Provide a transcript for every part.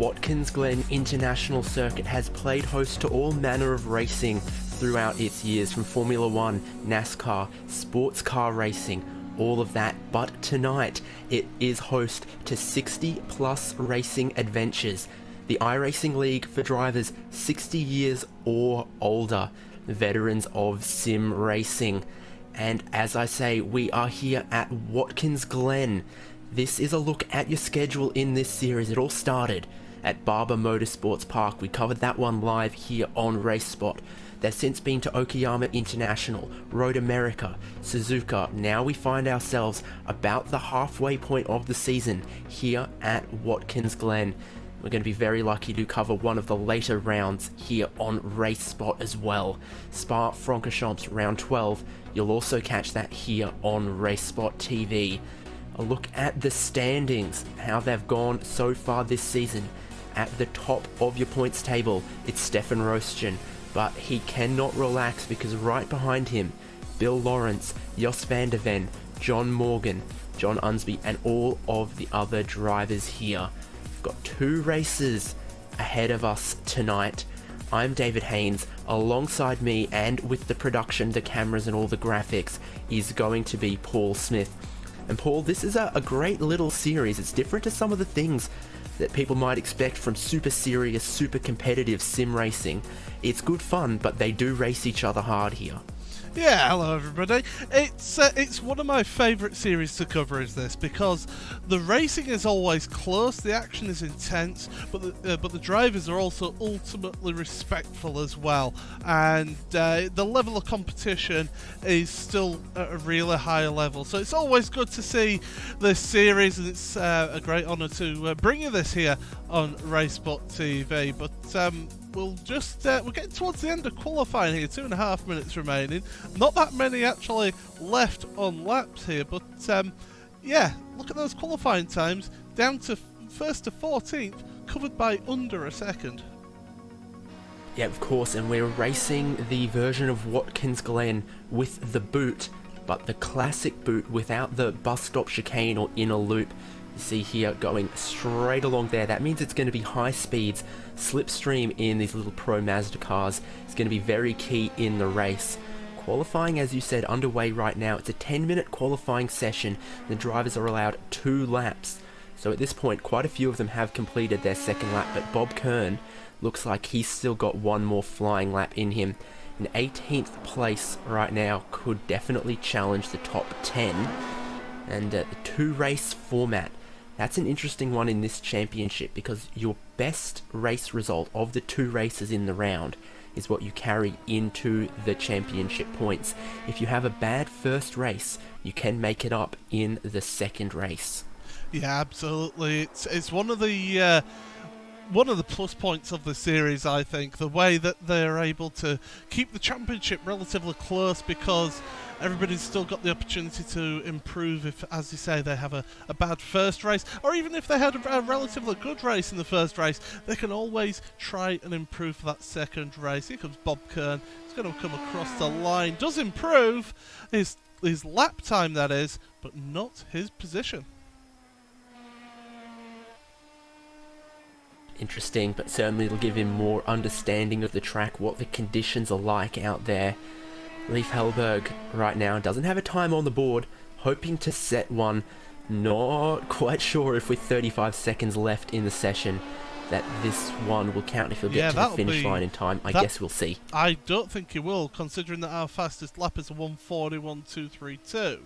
Watkins Glen International Circuit has played host to all manner of racing throughout its years, from Formula One, NASCAR, sports car racing, all of that. But tonight, it is host to 60 plus racing adventures. The iRacing League for drivers 60 years or older, veterans of sim racing. And as I say, we are here at Watkins Glen. This is a look at your schedule in this series. It all started at Barber Motorsports Park. We covered that one live here on RaceSpot. They've since been to Okayama International, Road America, Suzuka. Now we find ourselves about the halfway point of the season here at Watkins Glen. We're going to be very lucky to cover one of the later rounds here on RaceSpot as well. Spa-Francorchamps round 12. You'll also catch that here on RaceSpotTV. A look at the standings, how they've gone so far this season. At the top of your points table, it's Stefan Rostgen, but he cannot relax because right behind him, Bill Lawrence, Jos van der Ven, John Morgan, John Unsby, and all of the other drivers here. We've got 2 races ahead of us tonight. I'm David Haynes. Alongside me, and with the production, the cameras and all the graphics, is going to be Paul Smith. And Paul, this is a great little series. It's different to some of the things that people might expect from super serious, super competitive sim racing. It's good fun, but they do race each other hard here. Yeah, hello everybody. It's one of my favourite series to cover, is this, because the racing is always close, the action is intense, but the drivers are also ultimately respectful as well, and the level of competition is still at a really high level. So it's always good to see this series, and it's a great honour to bring you this here on RaceSpotTV. But we're getting towards the end of qualifying here, 2.5 minutes remaining. Not that many actually left on laps here, but yeah, look at those qualifying times, down to 1st to 14th, covered by under a second. Yeah, of course, and we're racing the version of Watkins Glen with the boot, but the classic boot without the bus stop chicane or inner loop. You see here going straight along there. That means it's going to be high speeds. Slipstream in these little Pro Mazda cars is going to be very key in the race. Qualifying, as you said, underway right now. It's a 10-minute qualifying session. The drivers are allowed 2 laps. So at this point, quite a few of them have completed their second lap, but Bob Kern looks like he's still got one more flying lap in him. An 18th place right now could definitely challenge the top 10. And the 2-race format. That's an interesting one in this championship, because your best race result of the 2 races in the round is what you carry into the championship points. If you have a bad first race, you can make it up in the second race. Yeah, absolutely. It's one of the plus points of the series, I think, the way that they're able to keep the championship relatively close, because everybody's still got the opportunity to improve if, as you say, they have a bad first race, or even if they had a relatively good race in the first race, they can always try and improve for that second race. Here comes Bob Kern. He's going to come across the line. Does improve his lap time, that is, but not his position. Interesting, but certainly it'll give him more understanding of the track, what the conditions are like out there. Leif Hellberg right now doesn't have a time on the board, hoping to set one. Not quite sure if with 35 seconds left in the session that this one will count, if he'll get to the finish line in time. I guess we'll see. I don't think he will, considering that our fastest lap is a 1:40.1232.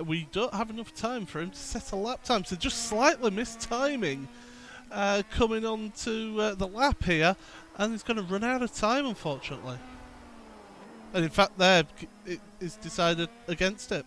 We don't have enough time for him to set a lap time, so just slightly missed timing coming on to the lap here, and he's going to run out of time, unfortunately. And in fact, there it is decided against it.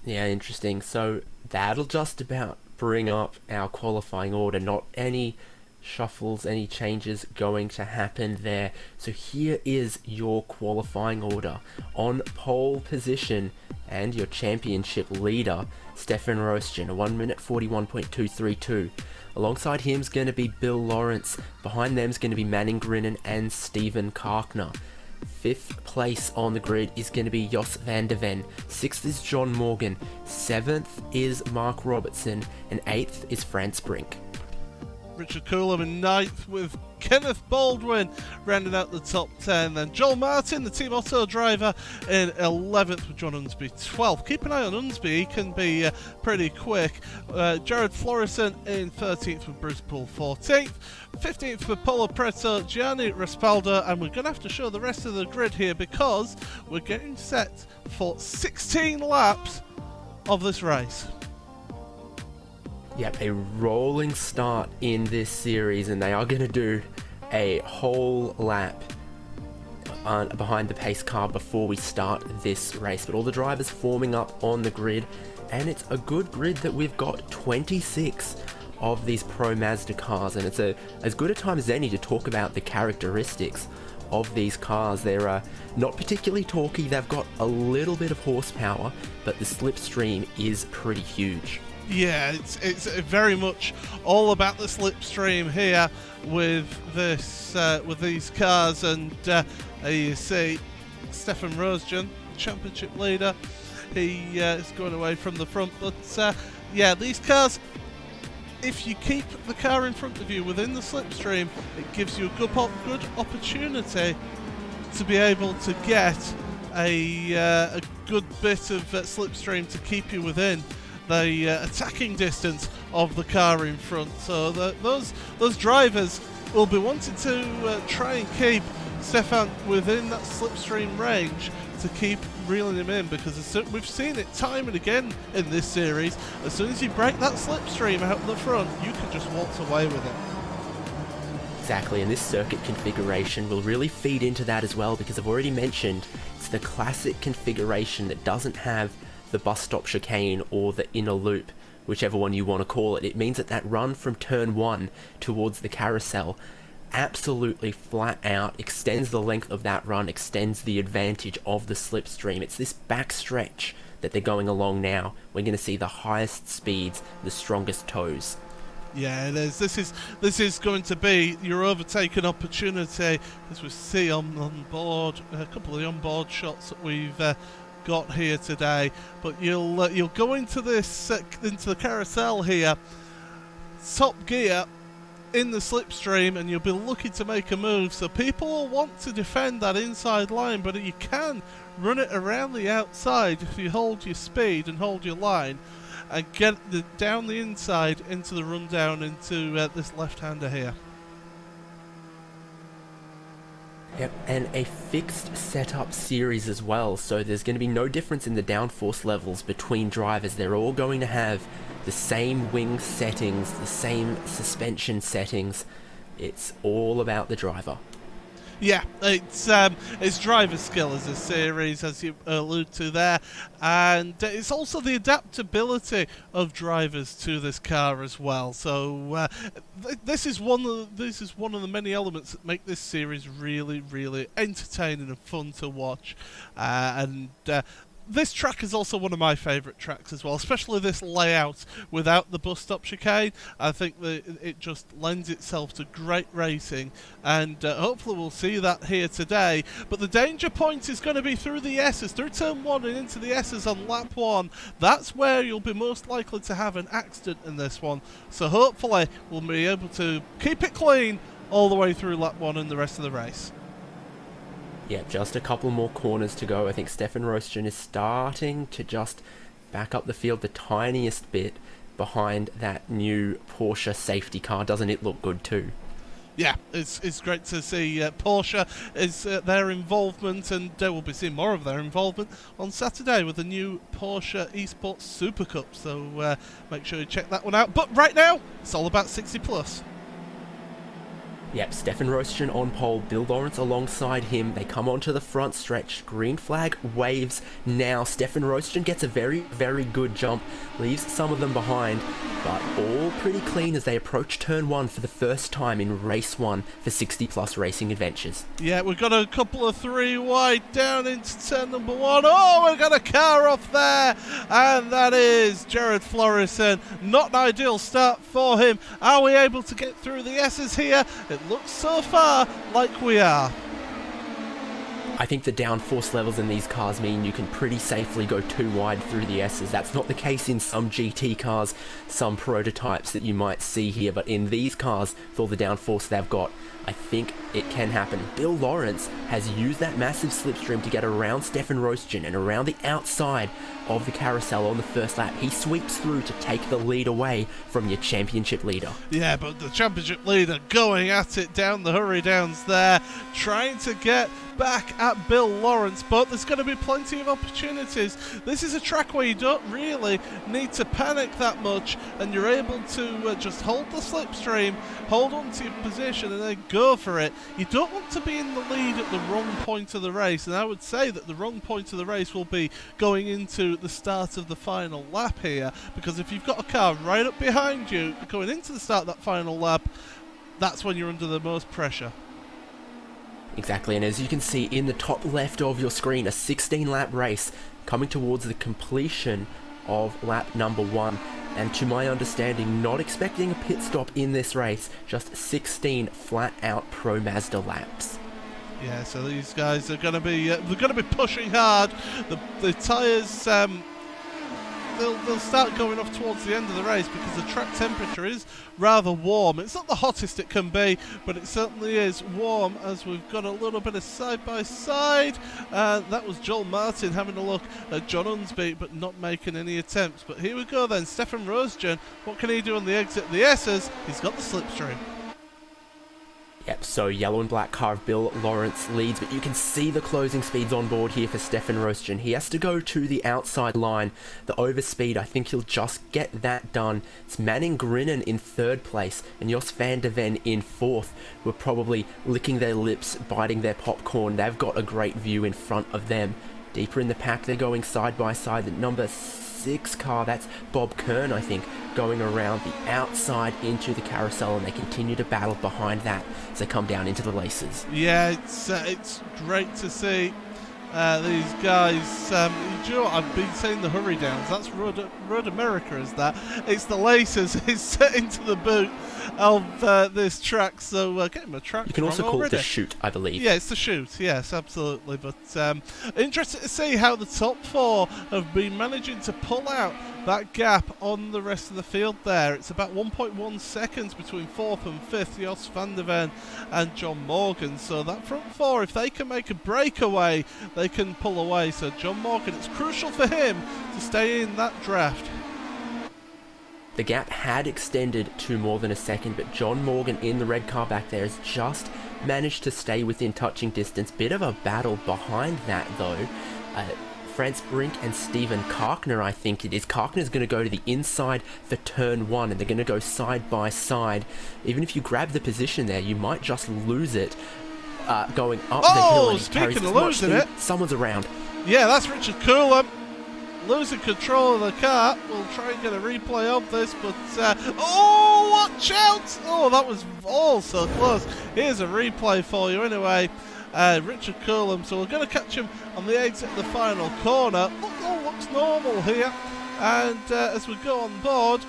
Yeah, interesting. So that'll just about bring up our qualifying order. Not any shuffles, any changes going to happen there. So here is your qualifying order. On pole position and your championship leader, Stefan Rostgen, a 1:41.232. Alongside him's going to be Bill Lawrence. Behind them's going to be Manning Grinnan and Stephen Karkner. 5th place on the grid is going to be Jos van der Ven. 6th is John Morgan. 7th is Mark Robertson. And 8th is France Brink. Richard Coulomb in 9th with Kenneth Baldwin rounding out the top 10. Then Joel Martin, the Team Otto driver, in 11th with John Unsby 12th. Keep an eye on Unsby, he can be pretty quick. Jared Florison in 13th with Bruce Poole 14th. 15th for Polo Preto, Gianni Respaldo, and we're going to have to show the rest of the grid here because we're getting set for 16 laps of this race. Yep, a rolling start in this series, and they are going to do a whole lap behind the pace car before we start this race. But all the drivers forming up on the grid, and it's a good grid that we've got 26 of these Pro Mazda cars, and it's as good a time as any to talk about the characteristics of these cars. They're not particularly torquey, they've got a little bit of horsepower, but the slipstream is pretty huge. Yeah, it's very much all about the slipstream here with this with these cars, and you see Stefan Rosjan, championship leader, he is going away from the front, but yeah, these cars, if you keep the car in front of you within the slipstream, it gives you a good opportunity to be able to get a good bit of slipstream to keep you within the attacking distance of the car in front. So those drivers will be wanting to try and keep Stefan within that slipstream range to keep reeling him in, because we've seen it time and again in this series. As soon as you break that slipstream out the front, you can just waltz away with it. Exactly, and this circuit configuration will really feed into that as well, because I've already mentioned it's the classic configuration that doesn't have the bus stop chicane or the inner loop, whichever one you want to call it. It means that run from turn 1 towards the carousel absolutely flat out extends the length of that run, extends the advantage of the slipstream. It's this back stretch that they're going along now. We're going to see the highest speeds, the strongest toes. Yeah, it is. This is going to be your overtaken opportunity, as we see on board, a couple of the onboard shots that we've got here today. But you'll go into this into the carousel here, top gear in the slipstream, and you'll be looking to make a move. So people will want to defend that inside line, but you can run it around the outside if you hold your speed and hold your line and get down the inside into the rundown into this left-hander here. Yep, and a fixed setup series as well, so there's going to be no difference in the downforce levels between drivers. They're all going to have the same wing settings, the same suspension settings. It's all about the driver. Yeah, it's driver skill as a series, as you allude to there, and it's also the adaptability of drivers to this car as well. So this is one of the many elements that make this series really, really entertaining and fun to watch, this track is also one of my favourite tracks as well, especially this layout without the bus stop chicane. I think that it just lends itself to great racing, and hopefully we'll see that here today. But the danger point is going to be through the S's, through turn 1 and into the S's on lap 1. That's where you'll be most likely to have an accident in this one. So hopefully we'll be able to keep it clean all the way through lap 1 and the rest of the race. Yeah, just a couple more corners to go. I think Stefan Rosjan is starting to just back up the field the tiniest bit behind that new Porsche safety car. Doesn't it look good too? Yeah, it's great to see Porsche is their involvement, and we'll be seeing more of their involvement on Saturday with the new Porsche Esports Super Cup. So make sure you check that one out. But right now, it's all about 60 plus. Yep, Stefan Rosjan on pole, Bill Lawrence alongside him. They come onto the front stretch. Green flag waves now. Stefan Rosjan gets a very, very good jump, leaves some of them behind, but all pretty clean as they approach turn 1 for the first time in race 1 for 60 plus racing adventures. Yeah, we've got a couple of 3 wide down into turn number 1. Oh, we've got a car off there, and that is Jared Florison. Not an ideal start for him. Are we able to get through the S's here? It looks so far like we are. I think the downforce levels in these cars mean you can pretty safely go too wide through the S's. That's not the case in some GT cars, some prototypes that you might see here, but in these cars, with all the downforce they've got, I think it can happen. Bill Lawrence has used that massive slipstream to get around Stefan Rostgen and around the outside of the carousel on the first lap. He sweeps through to take the lead away from your championship leader. Yeah, but the championship leader going at it down the hurry downs there, trying to get back at Bill Lawrence, but there's going to be plenty of opportunities. This is a track where you don't really need to panic that much, and you're able to just hold the slipstream, hold on to your position, and then go for it. You don't want to be in the lead at the wrong point of the race, and I would say that the wrong point of the race will be going into the start of the final lap here, because if you've got a car right up behind you going into the start of that final lap, that's when you're under the most pressure. Exactly, and as you can see in the top left of your screen, a 16-lap race coming towards the completion of lap number 1. And to my understanding, not expecting a pit stop in this race, just 16 flat-out Pro Mazda laps. Yeah, so these guys are going to be pushing hard. The tyres they'll start going off towards the end of the race because the track temperature is rather warm. It's not the hottest it can be, but it certainly is warm, as we've got a little bit of side-by-side. That was Joel Martin having a look at John Unsby, but not making any attempts. But here we go then, Stefan Rostgen. What can he do on the exit of the S's? He's got the slipstream. Yep, so yellow and black car of Bill Lawrence leads, but you can see the closing speeds on board here for Stefan Rostgen. He has to go to the outside line. The overspeed, I think he'll just get that done. It's Manning Grinnen in 3rd place and Jos van der Ven in 4th, who are probably licking their lips, biting their popcorn. They've got a great view in front of them. Deeper in the pack, they're going side by side. The number 6 car, that's Bob Kern, I think, going around the outside into the carousel, and they continue to battle behind that as they come down into the laces. Yeah, it's great to see these guys. You know what, I've been saying the hurry downs. That's Road America, is that? It's the laces. It's set into the boot of this track. So get him a track. You can also call already. it the chute, I believe. Yeah, it's the chute. Yes, absolutely. But interested to see how the top 4 have been managing to pull out that gap on the rest of the field there. It's about 1.1 seconds between 4th and 5th, Jos van der Ven and John Morgan. So that front 4, if they can make a breakaway, they can pull away. So John Morgan, it's crucial for him to stay in that draft. The gap had extended to more than a second, but John Morgan in the red car back there has just managed to stay within touching distance. Bit of a battle behind that though. Franz Brink and Steven Karkner, I think it is. Karkner's going to go to the inside for turn 1, and they're going to go side by side. Even if you grab the position there, you might just lose it going up the hill. And speaking of losing it, someone's around. Yeah, that's Richard Coulomb losing control of the car. We'll try and get a replay of this, but watch out! Oh, that was all so close. Here's a replay for you anyway. Richard Coulomb, so we're going to catch him on the exit of the final corner. All looks normal here, and as we go on board,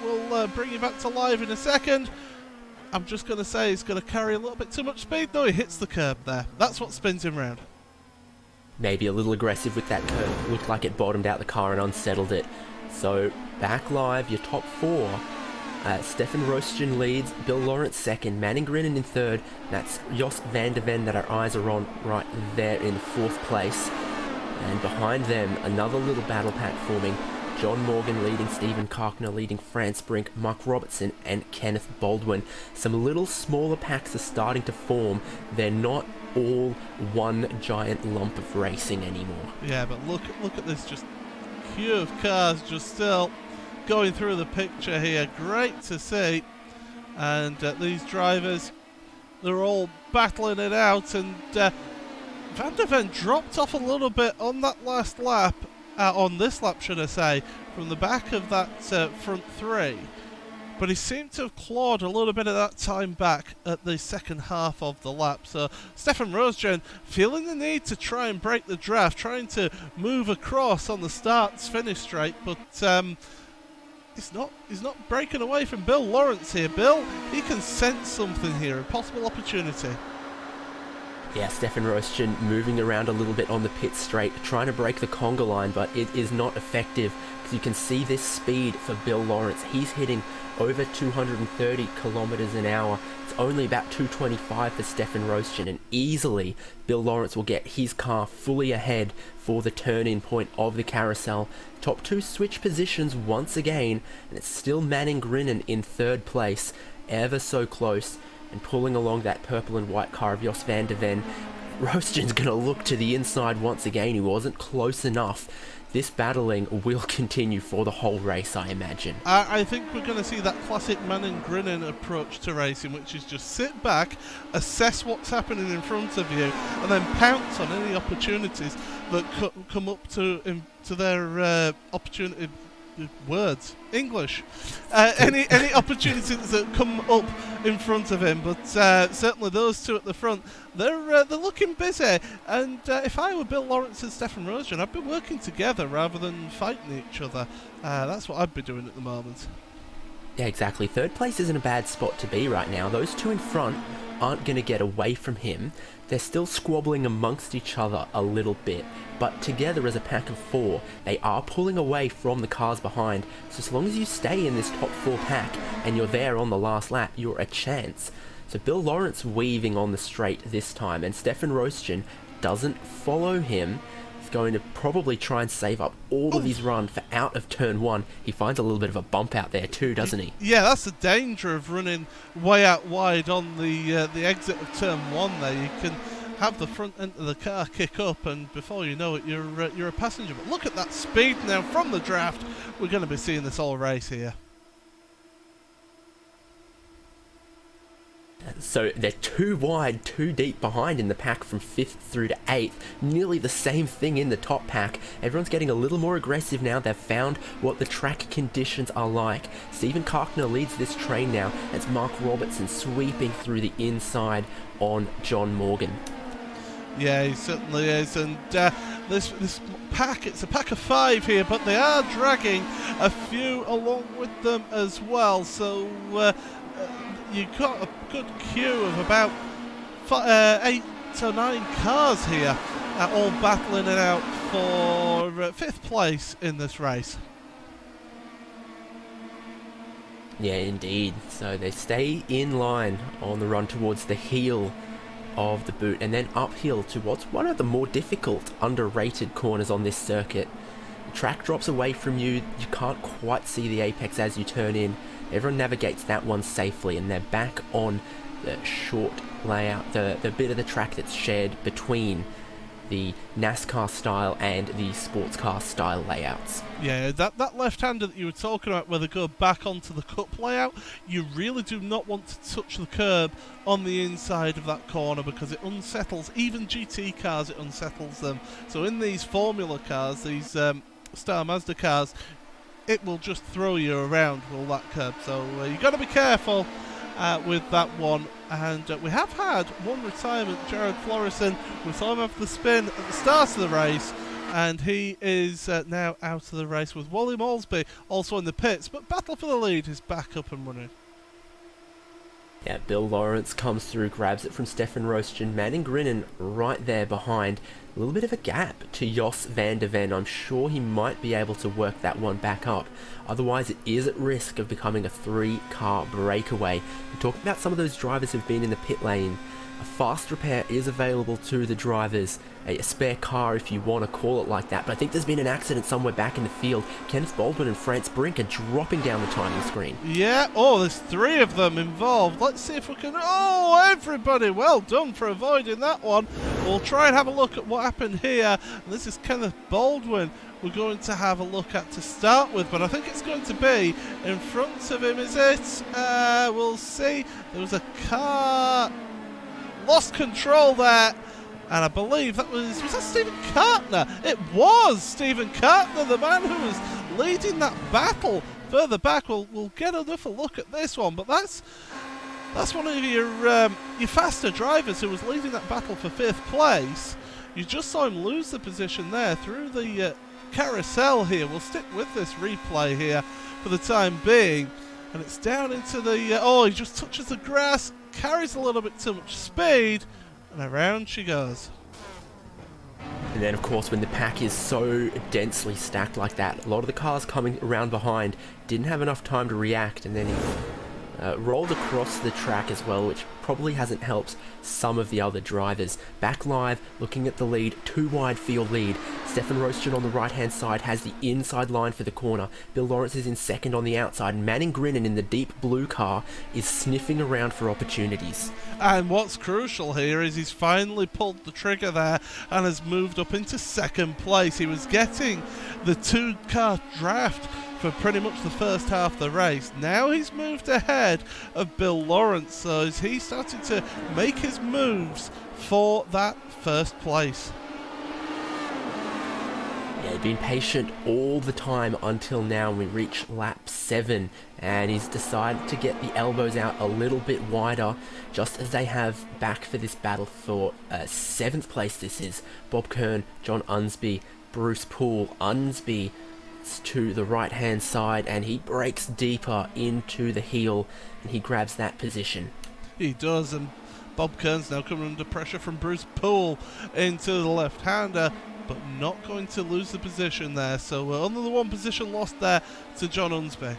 we'll bring you back to live in a second. I'm just going to say he's going to carry a little bit too much speed. No, he hits the curb there. That's what spins him round. Maybe a little aggressive with that curve. Looked like it bottomed out the car and unsettled it. So back live, your top 4. Stefan Rostgen leads, Bill Lawrence 2nd, Manning Grinnen in 3rd. That's Jos van der Ven that our eyes are on right there in 4th place. And behind them, another little battle pack forming. John Morgan leading, Steven Karkner leading, Franz Brink, Mark Robertson and Kenneth Baldwin. Some little smaller packs are starting to form. They're not all one giant lump of racing anymore. Yeah, but look at this just queue of cars just still going through the picture here. Great to see. And these drivers, they're all battling it out, and Van der Ven dropped off a little bit on that last lap, on this lap should I say, from the back of that front 3. But he seemed to have clawed a little bit of that time back at the second half of the lap. So Stefan Rostgen feeling the need to try and break the draft, trying to move across on the start-finish straight, but he's not breaking away from Bill Lawrence here. Bill, he can sense something here, a possible opportunity. Yeah, Stefan Rostjan moving around a little bit on the pit straight, trying to break the conga line, but it is not effective because you can see this speed for Bill Lawrence. He's hitting over 230 kilometers an hour. It's only about 225 for Stefan Rostjan, and easily Bill Lawrence will get his car fully ahead for the turn-in point of the carousel. Top two switch positions once again, and it's still Manning Grinnen in third place, ever so close, and pulling along that purple and white car of Jos van der Ven. Rostjan's going to look to the inside once again. He wasn't close enough. This battling will continue for the whole race, I imagine. I think we're going to see that classic Manning Grinnen approach to racing, which is just sit back, assess what's happening in front of you, and then pounce on any opportunities that come up to their opportunity. Words, English. Any opportunities that come up in front of him, but certainly those two at the front, they're looking busy. And if I were Bill Lawrence and Stefan Rostjan, I'd be working together rather than fighting each other. That's what I'd be doing at the moment. Yeah, exactly. Third place isn't a bad spot to be right now. Those two in front aren't going to get away from him. They're still squabbling amongst each other a little bit, but together as a pack of four, they are pulling away from the cars behind. So as long as you stay in this top four pack and you're there on the last lap, you're a chance. So Bill Lawrence weaving on the straight this time, and Stefan Rostjan doesn't follow him. He's going to probably try and save up all of his run for out of turn one. He finds a little bit of a bump out there too, doesn't he? Yeah, that's the danger of running way out wide on the exit of turn one there. You can have the front end of the car kick up, and before you know it, you're a passenger. But look at that speed now from the draft. We're going to be seeing this all race here. So they're too wide, too deep behind in the pack from 5th through to 8th. Nearly the same thing in the top pack. Everyone's getting a little more aggressive now. They've found what the track conditions are like. Stephen Karkner leads this train now. It's Mark Robertson sweeping through the inside on John Morgan. Yeah, he certainly is. And this pack, it's a pack of 5 here, but they are dragging a few along with them as well. So you've got a good queue of about 8 or 9 cars here, all battling it out for 5th place in this race. Yeah, indeed. So they stay in line on the run towards the heel of the boot, and then uphill to what's one of the more difficult, underrated corners on this circuit. The track drops away from you. You can't quite see the apex as you turn in. Everyone navigates that one safely, and they're back on the short layout, the bit of the track that's shared between the NASCAR style and the sports car style layouts. Yeah, that left-hander that you were talking about where they go back onto the cup layout, you really do not want to touch the curb on the inside of that corner because it unsettles, even GT cars, it unsettles them. So in these Formula cars, these Star Mazda cars, it will just throw you around all that curb. So you've got to be careful with that one. And we have had one retirement, Jared Florison. We saw him have the spin at the start of the race, and he is now out of the race with Wally Malsby also in the pits. But battle for the lead is back up and running. Yeah, Bill Lawrence comes through, grabs it from Stefan Rostjan. Manning Grinnen right there behind. A little bit of a gap to Jos van der Ven. I'm sure he might be able to work that one back up. Otherwise, it is at risk of becoming a 3-car breakaway. We're talking about some of those drivers who've been in the pit lane. A fast repair is available to the drivers, a spare car if you want to call it like that, but I think there's been an accident somewhere back in the field. Kenneth Baldwin and France Brink are dropping down the timing screen. Yeah, there's 3 of them involved. Let's see if we can... everybody, well done for avoiding that one. We'll try and have a look at what happened here. And this is Kenneth Baldwin we're going to have a look at to start with, but I think it's going to be in front of him, is it? We'll see. There was a car... lost control there, and I believe that was that Stephen Kartner? It was Stephen Kartner, the man who was leading that battle further back. We'll get another look at this one, but that's one of your faster drivers who was leading that battle for 5th place. You just saw him lose the position there through the carousel here. We'll stick with this replay here for the time being, and it's down into the he just touches the grass, carries a little bit too much speed, And around she goes. And then, of course, when the pack is so densely stacked like that, a lot of the cars coming around behind didn't have enough time to react, and then he rolled across the track as well, which probably hasn't helped some of the other drivers. Back live, looking at the lead, 2 wide field lead. Stefan Rostion on the right-hand side has the inside line for the corner. Bill Lawrence is in second on the outside. Manning Grinnan in the deep blue car is sniffing around for opportunities. And what's crucial here is he's finally pulled the trigger there and has moved up into second place. He was getting the 2-car draft for pretty much the first half of the race. Now he's moved ahead of Bill Lawrence, so he's starting to make his moves for that first place. Yeah, he's been patient all the time until now. We reach lap 7, and he's decided to get the elbows out a little bit wider, just as they have back for this battle for 7th place. This is Bob Kern, John Unsby, Bruce Poole. Unsby to the right hand side, and he breaks deeper into the heel, and he grabs that position. He does, and Bob Kern's now coming under pressure from Bruce Poole into the left-hander, but not going to lose the position there. So only the 1 position lost there to John Unsby.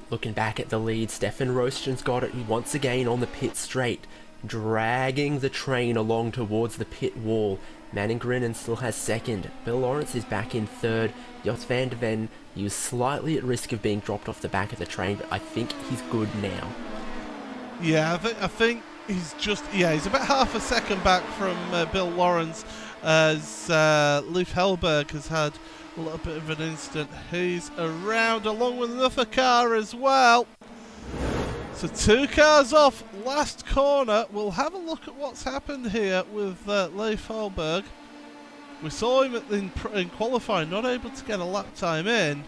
Looking back at the lead, Stefan Rostion's got it once again on the pit straight, dragging the train along towards the pit wall. Manning Grinnan still has second. Bill Lawrence is back in third. Jos van der Ven, he was slightly at risk of being dropped off the back of the train, but I think he's good now. Yeah, I think he's just, he's about half a second back from Bill Lawrence, as Leif Hellberg has had a little bit of an incident. He's around along with another car as well. So 2 cars off, last corner. We'll have a look at what's happened here with Leif Hellberg. We saw him in qualifying, not able to get a lap time in.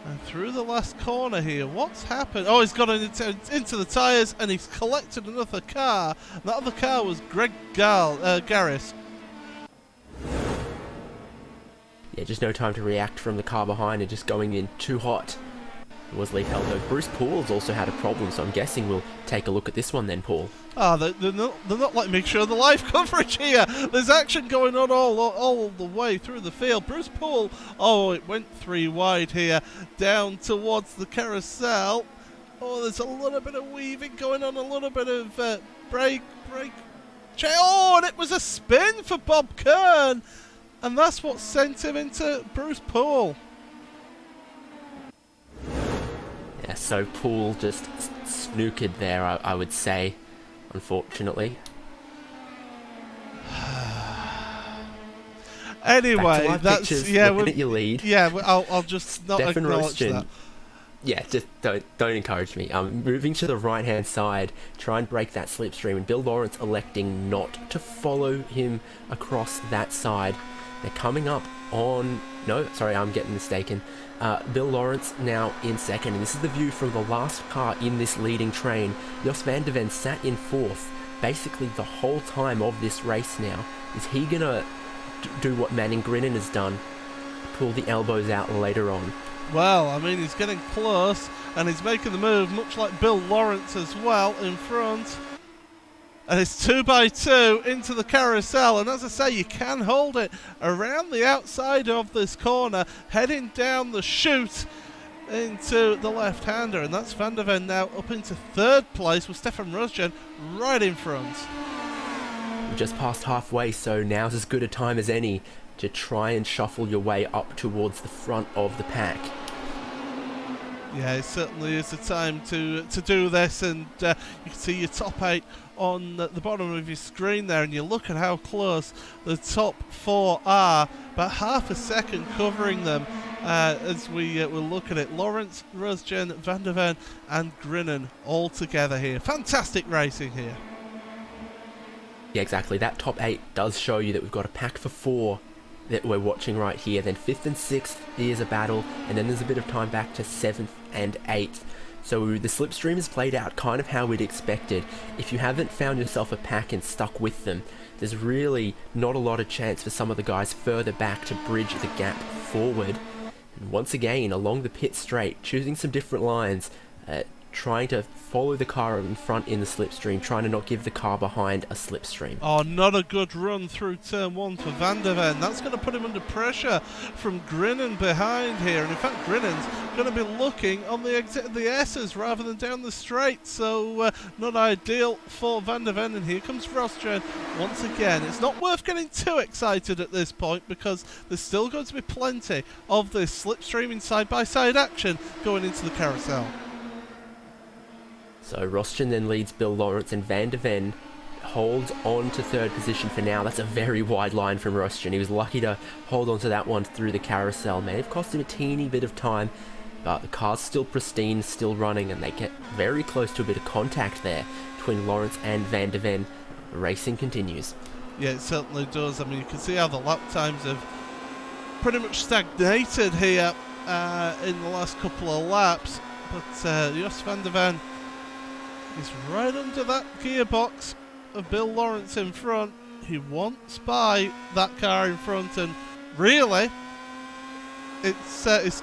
And through the last corner here, what's happened? Oh, he's got into the tyres, and he's collected another car. That other car was Greg Garris. Yeah, just no time to react from the car behind and just going in too hot. It was Leif Hellberg. Bruce Poole's also had a problem, so I'm guessing we'll take a look at this one then, Paul. They're not letting me show the live coverage here. There's action going on all the way through the field. Bruce Poole, it went 3 wide here, down towards the carousel. Oh, there's a little bit of weaving going on, a little bit of brake. And it was a spin for Bob Kern, and that's what sent him into Bruce Poole. Yeah, so Poole just snookered there, I would say, unfortunately. Anyway, that's looking at your lead. Yeah, I'll just not Stefan acknowledge Rostion, that. Yeah, just don't encourage me. Moving to the right hand side, try and break that slipstream, and Bill Lawrence electing not to follow him across that side. They're coming up on... No, sorry, I'm getting mistaken. Bill Lawrence now in second, and this is the view from the last car in this leading train. Jos van der Ven sat in 4th basically the whole time of this race now. Is he gonna do what Manning Grinnan has done? Pull the elbows out later on? Well, I mean, he's getting close, and he's making the move, much like Bill Lawrence as well, in front. And it's 2x2 into the carousel, and as I say, you can hold it around the outside of this corner, heading down the chute into the left-hander, and that's Van der Ven now up into 3rd place with Stefan Rostion right in front. We're just past halfway, so now's as good a time as any to try and shuffle your way up towards the front of the pack. Yeah, it certainly is the time to do this, and you can see your top 8 on the bottom of your screen there, and you look at how close the top 4 are, about half a second covering them as we will look at it. Lawrence, Rosgen, Van der Ven and Grinnan all together here. Fantastic racing here. Yeah, exactly. That top 8 does show you that we've got a pack for 4 that we're watching right here. Then 5th and 6th is a battle, and then there's a bit of time back to 7th and 8th. So the slipstream is played out kind of how we'd expected. If you haven't found yourself a pack and stuck with them, there's really not a lot of chance for some of the guys further back to bridge the gap forward. And once again, along the pit straight, choosing some different lines. trying to follow the car in front in the slipstream, trying to not give the car behind a slipstream. Oh, not a good run through turn 1 for Van der Ven. That's going to put him under pressure from Grinnen behind here. And in fact, Grinnen's going to be looking on the exit of the S's rather than down the straight. So not ideal for Van der Ven. And here comes Rosjan once again. It's not worth getting too excited at this point because there's still going to be plenty of this slipstreaming side-by-side action going into the carousel. So Rosjan then leads Bill Lawrence, and Van der Ven holds on to third position for now. That's a very wide line from Rosjan. He was lucky to hold on to that one through the carousel. May have cost him a teeny bit of time, but the car's still pristine, still running, and they get very close to a bit of contact there between Lawrence and Van der Ven. The racing continues. Yeah, it certainly does. I mean, you can see how the lap times have pretty much stagnated here in the last couple of laps, but Jos Van der Ven is right under that gearbox of Bill Lawrence in front. He wants by that car in front, and really, it's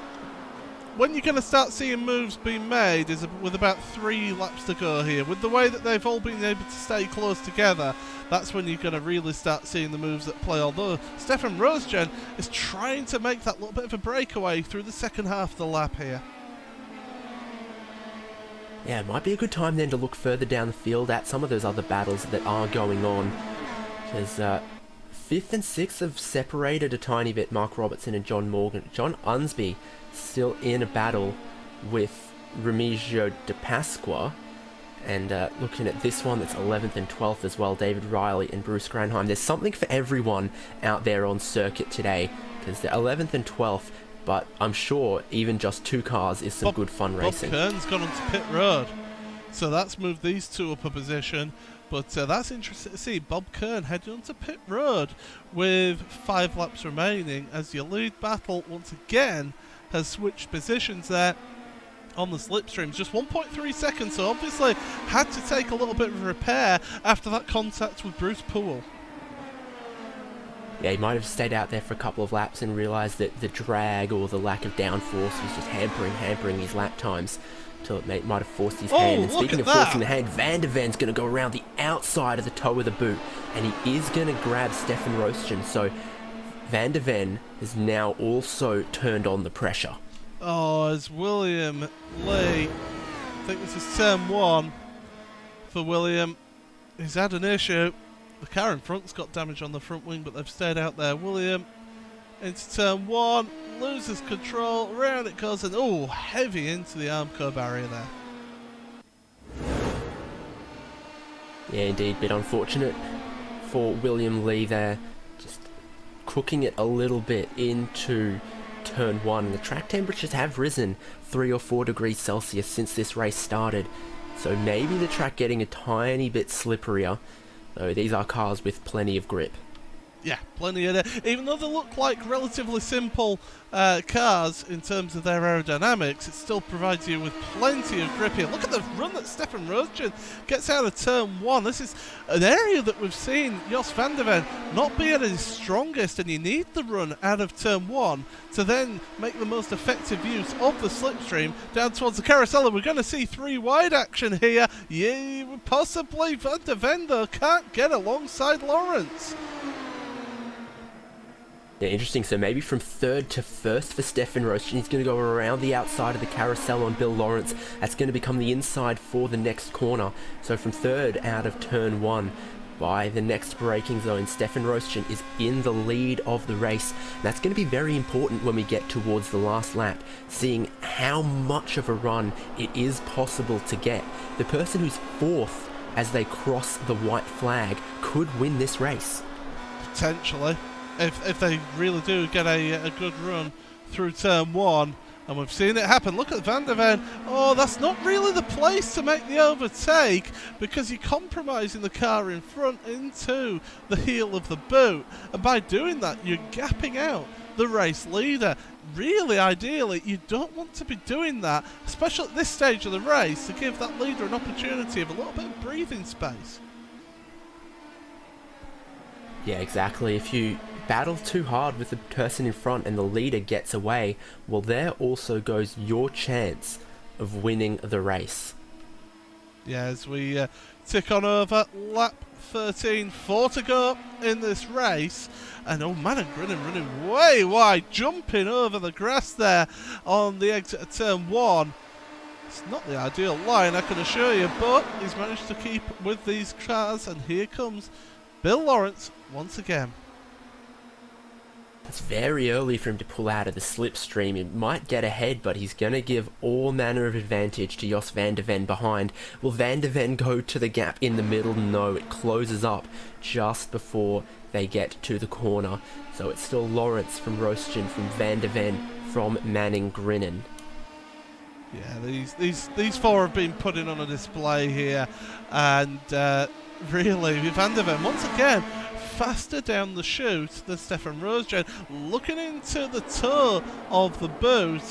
when you're going to start seeing moves being made is with about 3 laps to go here. With the way that they've all been able to stay close together, that's when you're going to really start seeing the moves at play. Although Stefan Rosjan is trying to make that little bit of a breakaway through the second half of the lap here. Yeah, it might be a good time then to look further down the field at some of those other battles that are going on. Because 5th and 6th have separated a tiny bit, Mark Robertson and John Morgan. John Unsby still in a battle with Remigio de Pasqua. And looking at this one, that's 11th and 12th as well, David Riley and Bruce Granheim. There's something for everyone out there on circuit today, because they're 11th and 12th. But I'm sure even just 2 cars is some good fun racing. Bob Kern's gone onto pit road, so that's moved these 2 up a position. But that's interesting to see. Bob Kern heading onto pit road with 5 laps remaining as your lead battle once again has switched positions there on the slipstreams. Just 1.3 seconds, so obviously had to take a little bit of repair after that contact with Bruce Poole. Yeah, he might have stayed out there for a couple of laps and realised that the drag or the lack of downforce was just hampering his lap times until it might have forced his hand. And speaking of forcing the hand, Van der Ven's going to go around the outside of the toe of the boot, and he is going to grab Stefan Rosjan. So Van der Ven has now also turned on the pressure. Oh, as William Lee, I think this is turn 1 for William. He's had an issue. The car in front's got damage on the front wing, but they've stayed out there. William into turn 1, loses control, round it goes, and oh, heavy into the Armco barrier there. Yeah, indeed, bit unfortunate for William Lee there, just cooking it a little bit into turn 1. And the track temperatures have risen 3 or 4 degrees Celsius since this race started, so maybe the track getting a tiny bit slipperier. Though these are cars with plenty of grip. Yeah, plenty of it. Even though they look like relatively simple cars in terms of their aerodynamics, it still provides you with plenty of grip here. Look at the run that Stefan Rosjan gets out of turn 1. This is an area that we've seen Jos Van der Ven not be at his strongest, and you need the run out of turn 1 to then make the most effective use of the slipstream down towards the carousel. And we're going to see 3 wide action here. Yeah, possibly Van der Ven though can't get alongside Lawrence. Yeah, interesting. So maybe from 3rd to 1st for Stefan Rosjan. He's going to go around the outside of the carousel on Bill Lawrence. That's going to become the inside for the next corner. So from 3rd out of turn 1 by the next braking zone, Stefan Rosjan is in the lead of the race. And that's going to be very important when we get towards the last lap, seeing how much of a run it is possible to get. The person who's 4th as they cross the white flag could win this race. Potentially. If they really do get a good run through turn 1, and we've seen it happen. Look at Van der Ven. Oh, that's not really the place to make the overtake, because you're compromising the car in front into the heel of the boot, and by doing that you're gapping out the race leader. Really, ideally, you don't want to be doing that, especially at this stage of the race, to give that leader an opportunity of a little bit of breathing space. Yeah, exactly. If you battle too hard with the person in front and the leader gets away, well, there also goes your chance of winning the race. Yeah, as we tick on over lap 13, 4 to go in this race. And oh, man and Grinning running way wide, jumping over the grass there on the exit of turn 1. It's not the ideal line, I can assure you, but he's managed to keep with these cars, and here comes Bill Lawrence once again. It's very early for him to pull out of the slipstream. He might get ahead, but he's going to give all manner of advantage to Jos van der Ven behind. Will van der Ven go to the gap in the middle? No, it closes up just before they get to the corner. So it's still Lawrence from Roostgen, from van der Ven, from Manning Grinning. Yeah, these four have been putting on a display here, and really, van der Ven once again faster down the chute than Stefan Roosgen, looking into the toe of the boot,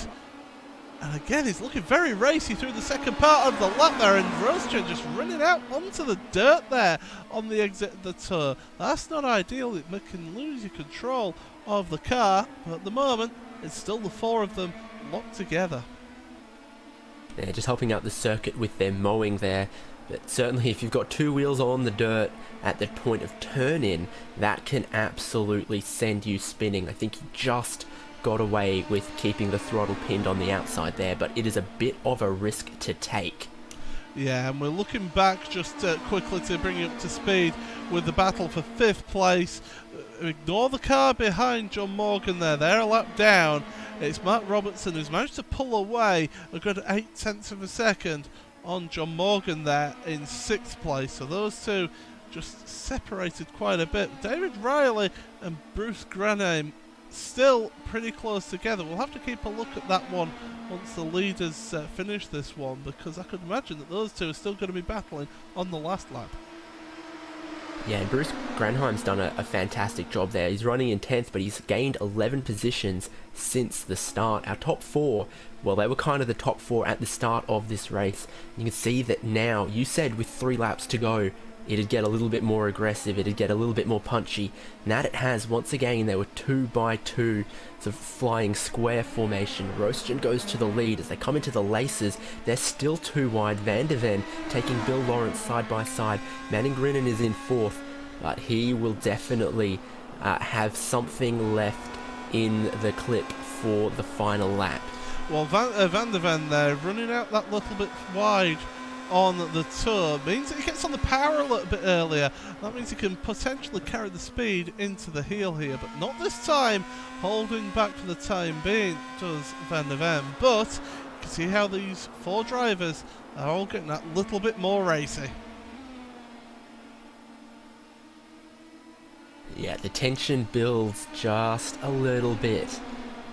and again he's looking very racy through the second part of the lap there, and Roosgen just running out onto the dirt there on the exit of the toe. That's not ideal, it can lose your control of the car, but at the moment it's still the four of them locked together. They're just helping out the circuit with their mowing there. But certainly if you've got two wheels on the dirt at the point of turn-in, that can absolutely send you spinning. I think he just got away with keeping the throttle pinned on the outside there, but it is a bit of a risk to take. Yeah, and we're looking back just quickly to bring you up to speed with the battle for 5th place. Ignore the car behind John Morgan there, they're a lap down. It's Mark Robertson who's managed to pull away a good 0.8 of a second on John Morgan there in 6th place. So those two just separated quite a bit. David Riley and Bruce Granheim still pretty close together. We'll have to keep a look at that one once the leaders finish this one, because I could imagine that those two are still going to be battling on the last lap. Yeah, and Bruce Granheim's done a fantastic job there. He's running in 10th, but he's gained 11 positions since the start. Our top 4, well, they were kind of the top 4 at the start of this race. You can see that now, you said with 3 laps to go, it'd get a little bit more aggressive, it'd get a little bit more punchy. And that it has. Once again, they were 2 by 2, sort of flying square formation. Roostgen goes to the lead. As they come into the laces, they're still too wide. Van der Ven taking Bill Lawrence side by side. Manning Grinning is in 4th, but he will definitely have something left in the clip for the final lap. Well, Van der Ven there, running out that little bit wide on the toe, means that he gets on the power a little bit earlier. That means he can potentially carry the speed into the heel here, but not this time. Holding back for the time being does Van der Ven, but you can see how these 4 drivers are all getting that little bit more racy. Yeah, the tension builds just a little bit.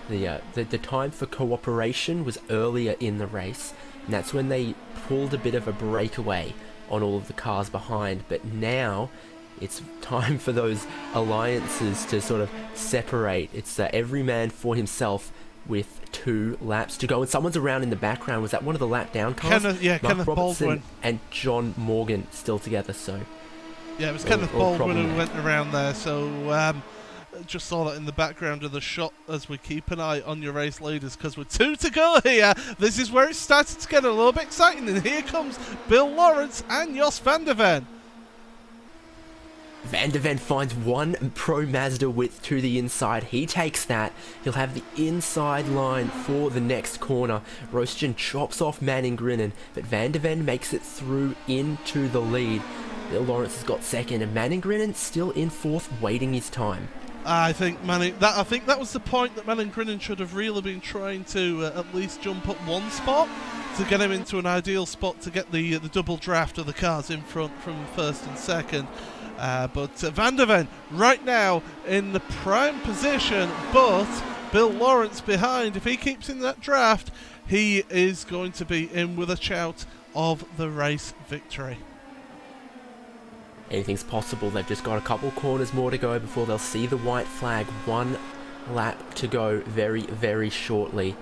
The time for cooperation was earlier in the race, and that's when they pulled a bit of a breakaway on all of the cars behind. But now it's time for those alliances to sort of separate. It's every man for himself with 2 laps to go, and someone's around in the background. Was that one of the lap down cars? Kenneth Robertson Baldwin and John Morgan still together. So yeah, it was Kenneth Baldwin who went around there. So just saw that in the background of the shot as we keep an eye on your race leaders, because with 2 to go here, this is where it started to get a little bit exciting, and here comes Bill Lawrence and Jos van der Ven. Van der Ven finds one Pro Mazda width to the inside. He takes that. He'll have the inside line for the next corner. Roostgen chops off Manning Grinning, but Van der Ven makes it through into the lead. Bill Lawrence has got 2nd, and Manning Grinning still in 4th, waiting his time. I think that was the point that Manning Grinning should have really been trying to at least jump up 1 spot to get him into an ideal spot to get the double draft of the cars in front from 1st and 2nd. But Van der Ven right now in the prime position, but Bill Lawrence behind. If he keeps in that draft, he is going to be in with a shout of the race victory. Anything's possible. They've just got a couple corners more to go before they'll see the white flag. 1 lap to go very, very shortly.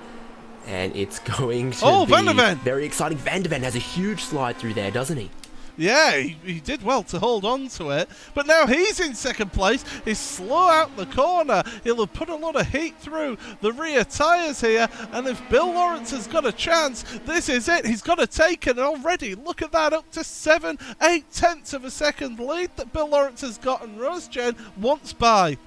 And it's going to be Van der Ven! very exciting. Van der Ven has a huge slide through there, doesn't he? Yeah, he did well to hold on to it, but now he's in second place. He's slow out the corner. He'll have put a lot of heat through the rear tyres here, and if Bill Lawrence has got a chance, this is it. He's got to take it already. Look at that, up to 7/8 of a second lead that Bill Lawrence has gotten. Rosgen wants by.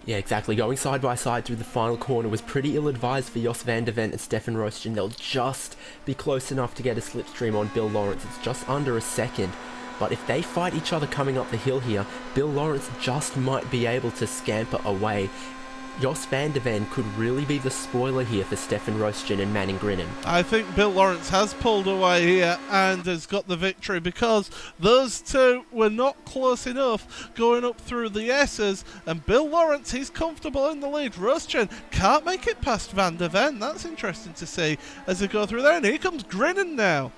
Yeah, exactly. Going side by side through the final corner was pretty ill-advised for Jos van der Ven and Stefan Roosten. They'll just be close enough to get a slipstream on Bill Lawrence. It's just under a second. But if they fight each other coming up the hill here, Bill Lawrence just might be able to scamper away. Jos van der Ven could really be the spoiler here for Stefan Roosten and Manning Grinnen. I think Bill Lawrence has pulled away here and has got the victory because those two were not close enough going up through the S's, and Bill Lawrence, he's comfortable in the lead. Roosten can't make it past van der Ven. That's interesting to see as they go through there, and here comes Grinnen now.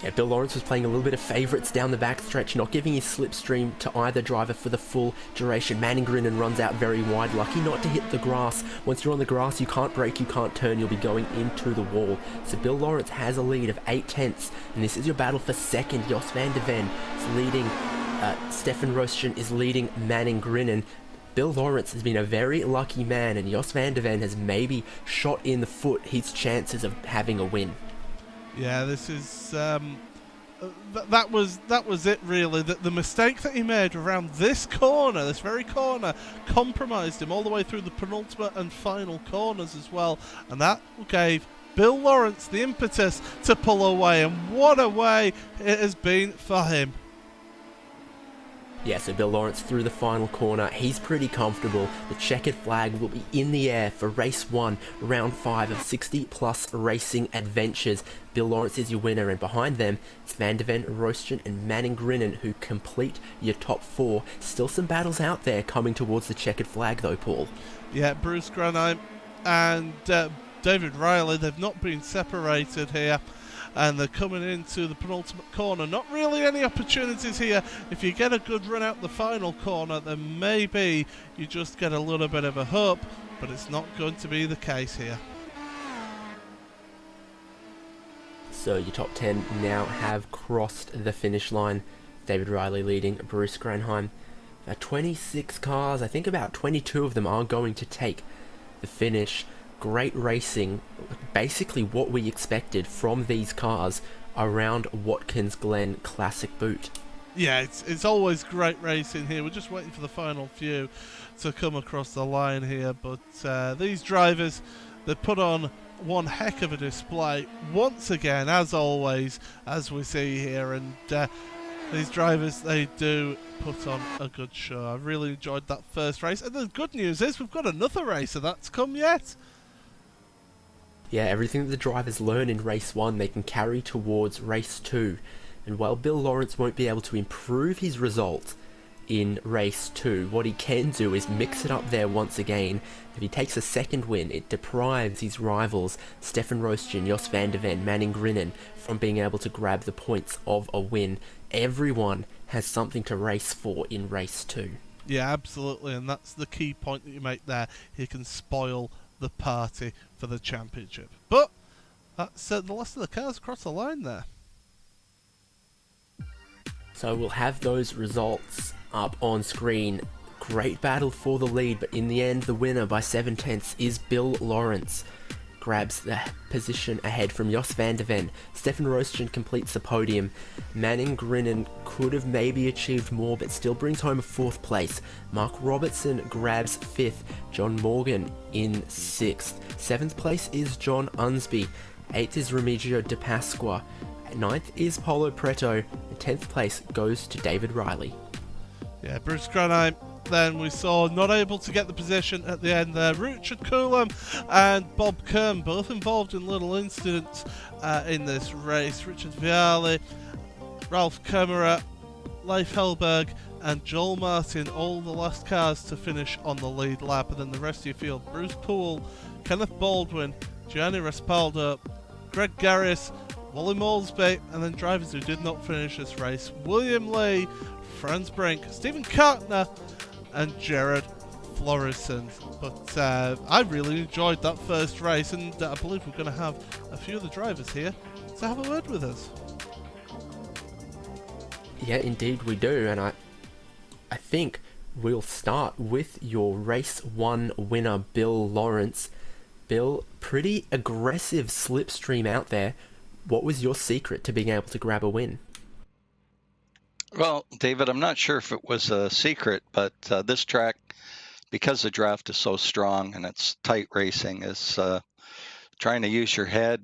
Yeah, Bill Lawrence was playing a little bit of favourites down the backstretch, not giving his slipstream to either driver for the full duration. Manning Grinnen runs out very wide, lucky not to hit the grass. Once you're on the grass, you can't brake, you can't turn, you'll be going into the wall. So Bill Lawrence has a lead of 8/10, and this is your battle for second. Jos van der Ven is leading, Stefan Roosten is leading Manning Grinnen. Bill Lawrence has been a very lucky man, and Jos van der Ven has maybe shot in the foot his chances of having a win. Yeah, this is that was it really. The mistake that he made around this corner, this very corner, compromised him all the way through the penultimate and final corners as well, and that gave Bill Lawrence the impetus to pull away, and what a way it has been for him. Yeah, so Bill Lawrence through the final corner, he's pretty comfortable. The checkered flag will be in the air for race 1, round 5 of 60 plus racing adventures. Bill Lawrence is your winner, and behind them, it's van der Ven, Roosten and Manning Grinnen who complete your top 4. Still some battles out there coming towards the checkered flag though, Paul. Yeah, Bruce Granheim and David Riley, they've not been separated here, and they're coming into the penultimate corner. Not really any opportunities here. If you get a good run out the final corner, then maybe you just get a little bit of a hope, but it's not going to be the case here. So your top 10 now have crossed the finish line. David Riley leading, Bruce Granheim. 26 cars, I think about 22 of them are going to take the finish. Great racing, basically what we expected from these cars around Watkins Glen Classic Boot. Yeah, it's always great racing here. We're just waiting for the final few to come across the line here, but these drivers, they put on one heck of a display once again, as always, as we see here, and these drivers, they do put on a good show. I really enjoyed that first race, and the good news is we've got another racer that's come yet. Yeah, everything that the drivers learn in race 1 they can carry towards race 2. And while Bill Lawrence won't be able to improve his result in race 2, what he can do is mix it up there once again. If he takes a second win, it deprives his rivals, Stefan Roosten, Jos van der Ven, Manning Grinnen, from being able to grab the points of a win. Everyone has something to race for in race 2. Yeah, absolutely, and that's the key point that you make there. He can spoil the party for the championship. But that's the last of the cars across the line there. So we'll have those results up on screen. Great battle for the lead, but in the end the winner by 7/10 is Bill Lawrence. Grabs the position ahead from Jos van der Ven. Stefan Roosten completes the podium. Manning Grinnen could have maybe achieved more, but still brings home a 4th place. Mark Robertson grabs 5th. John Morgan in 6th. 7th place is John Unsby. 8th is Remigio De Pasqua. 9th is Paulo Preto. And 10th place goes to David Riley. Yeah, Bruce Granheim, then we saw not able to get the position at the end there. Richard Coulomb and Bob Kern both involved in little incidents in this race. Richard Viale, Ralph Kemmerer, Leif Hellberg and Joel Martin, all the last cars to finish on the lead lap. And then the rest of your field, Bruce Poole, Kenneth Baldwin, Gianni Respaldo, Greg Garris, Wally Moulsby, and then drivers who did not finish this race, William Lee, Franz Brink, Stephen Kartner and Jared Florison. But I really enjoyed that first race, and I believe we're going to have a few of the drivers here to have a word with us. Yeah, indeed we do, and I think we'll start with your race 1 winner, Bill Lawrence. Bill, pretty aggressive slipstream out there. What was your secret to being able to grab a win? Well, David, I'm not sure if it was a secret, but this track, because the draft is so strong and it's tight racing, is trying to use your head,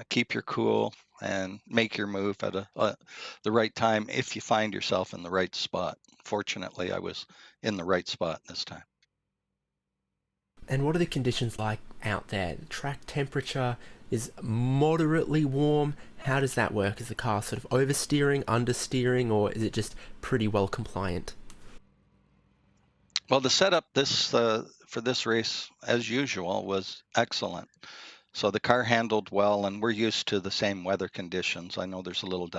keep your cool, and make your move at the right time if you find yourself in the right spot. Fortunately, I was in the right spot this time. And what are the conditions like out there? The track temperature is moderately warm. How does that work? Is the car sort of oversteering, understeering, or is it just pretty well compliant? Well, the setup for this race, as usual, was excellent. So the car handled well, and we're used to the same weather conditions. I know there's a little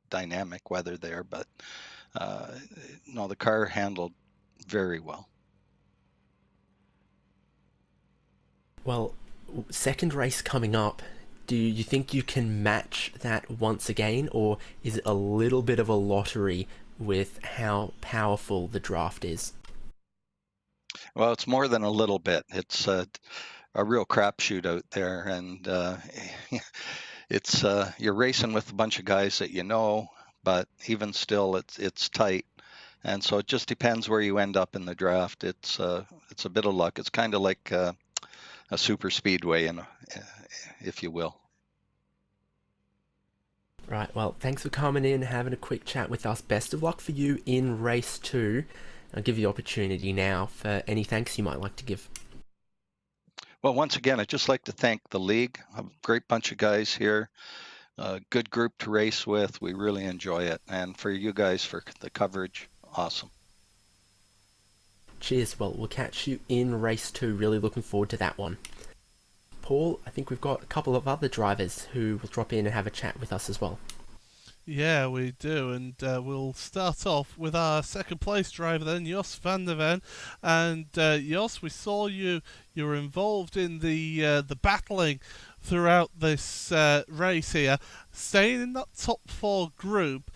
dynamic weather there, but no, the car handled very well. Well, second race coming up, do you think you can match that once again, or is it a little bit of a lottery with how powerful the draft is? Well, it's more than a little bit. It's a real crapshoot out there, and it's you're racing with a bunch of guys that you know, but even still, it's tight, and so it just depends where you end up in the draft. It's a bit of luck. It's kind of like a super speedway, if you will. Right, well, thanks for coming in, having a quick chat with us. Best of luck for you in race 2. I'll give you the opportunity now for any thanks you might like to give. Well, once again, I'd just like to thank the league. A great bunch of guys here, a good group to race with. We really enjoy it. And for you guys for the coverage, awesome. Cheers. Well, we'll catch you in race 2. Really looking forward to that one. Paul, I think we've got a couple of other drivers who will drop in and have a chat with us as well. Yeah, we do, and we'll start off with our second place driver then, Jos van der Ven. And Jos, we saw you were involved in the battling throughout this race here, staying in that top 4 group.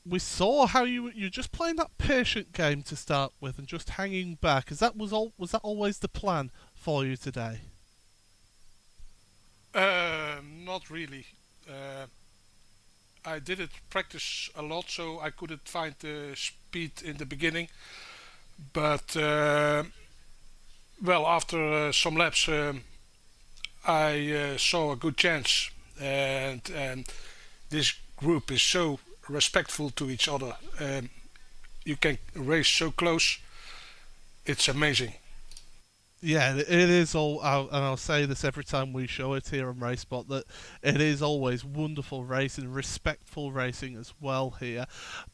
We saw how you're just playing that patient game to start with and just hanging back. Was that always the plan for you today? Not really. I did it practice a lot, so I couldn't find the speed in the beginning. But well, after some laps, I saw a good chance, and this group is so respectful to each other. You can race so close. It's amazing. Yeah, it is all, and I'll say this every time we show it here on RaceSpot, that it is always wonderful racing, respectful racing as well here.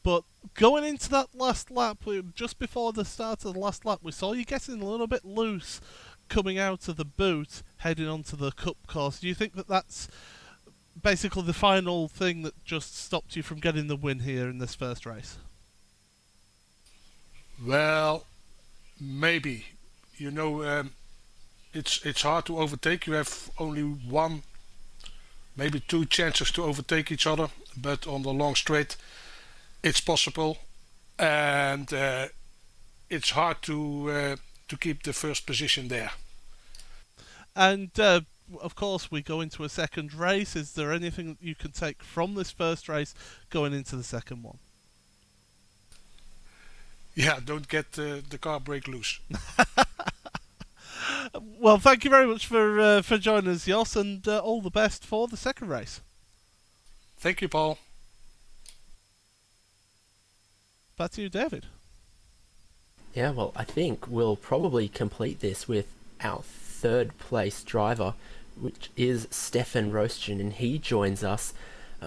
But going into that last lap, just before the start of the last lap, we saw you getting a little bit loose coming out of the boot, heading onto the cup course. Do you think that that's basically the final thing that just stopped you from getting the win here in this first race? Well, maybe. You know, it's hard to overtake. You have only one, maybe 2 chances to overtake each other. But on the long straight, it's possible, and it's hard to keep the first position there. And of course, we go into a second race. Is there anything that you can take from this first race going into the second one? Yeah, don't get the car brake loose. Well, thank you very much for joining us, Jos, and all the best for the second race. Thank you, Paul. Back to you, David. Yeah, well, I think we'll probably complete this with our third place driver, which is Stefan Roestgen, and he joins us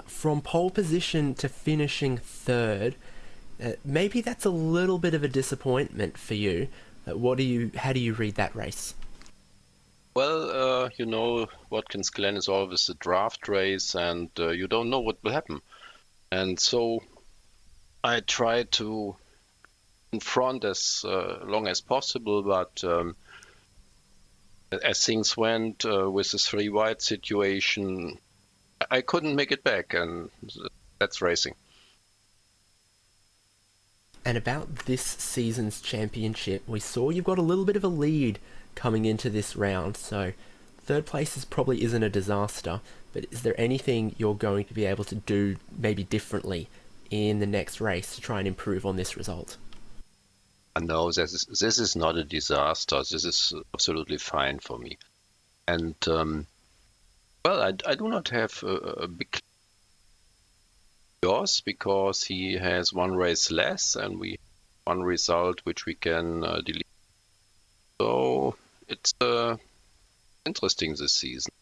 from pole position to finishing third. Maybe that's a little bit of a disappointment for you. How do you read that race? Well, you know, Watkins Glen is always a draft race, and you don't know what will happen. And so I tried to in front as long as possible, but as things went with the 3 wide situation, I couldn't make it back, and that's racing. And about this season's championship, we saw you've got a little bit of a lead coming into this round, so third place probably isn't a disaster, but is there anything you're going to be able to do maybe differently in the next race to try and improve on this result? No, this is not a disaster. This is absolutely fine for me. And, well, I do not have a big loss because he has one race less and we one result which we can delete. So it's interesting this season.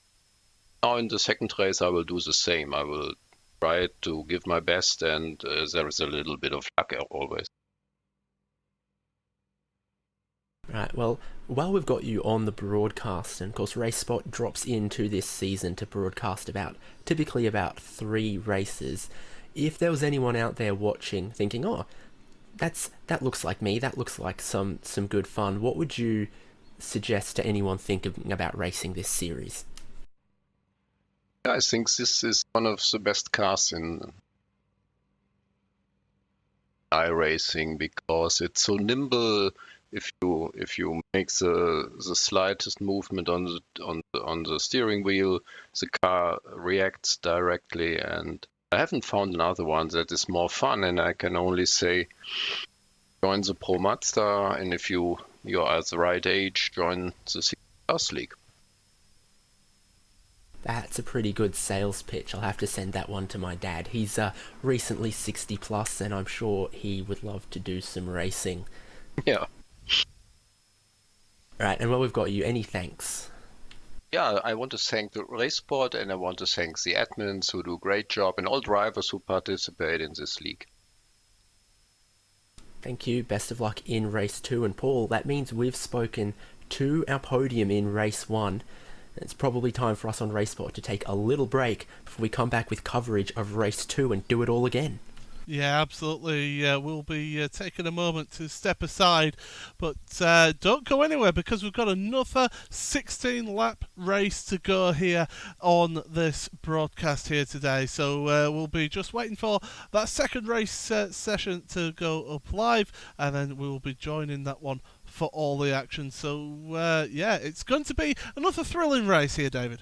Now in the second race I will do the same. I will try to give my best, and there is a little bit of luck always. Right, well, while we've got you on the broadcast, and of course RaceSpot drops into this season to broadcast typically about 3 races, if there was anyone out there watching thinking, oh, that looks like me, that looks like some good fun, what would you suggest to anyone thinking about racing this series? I think this is one of the best cars in iRacing because it's so nimble. If you make the slightest movement on the steering wheel, the car reacts directly. And I haven't found another one that is more fun. And I can only say, join the Pro Mazda, and if you're at the right age, join the Cars League. That's a pretty good sales pitch. I'll have to send that one to my dad. He's recently 60 plus, and I'm sure he would love to do some racing. Yeah. Right, and while we've got you, any thanks? Yeah, I want to thank the RaceSpot, and I want to thank the admins who do a great job, and all drivers who participate in this league. Thank you. Best of luck in race 2. And Paul, that means we've spoken to our podium in race 1. It's probably time for us on RaceSpot to take a little break before we come back with coverage of race 2 and do it all again. Yeah, absolutely. We'll be taking a moment to step aside, but don't go anywhere because we've got another 16-lap race to go here on this broadcast here today. So we'll be just waiting for that second race session to go up live, and then we'll be joining that one for all the action. So yeah, it's going to be another thrilling race here, David.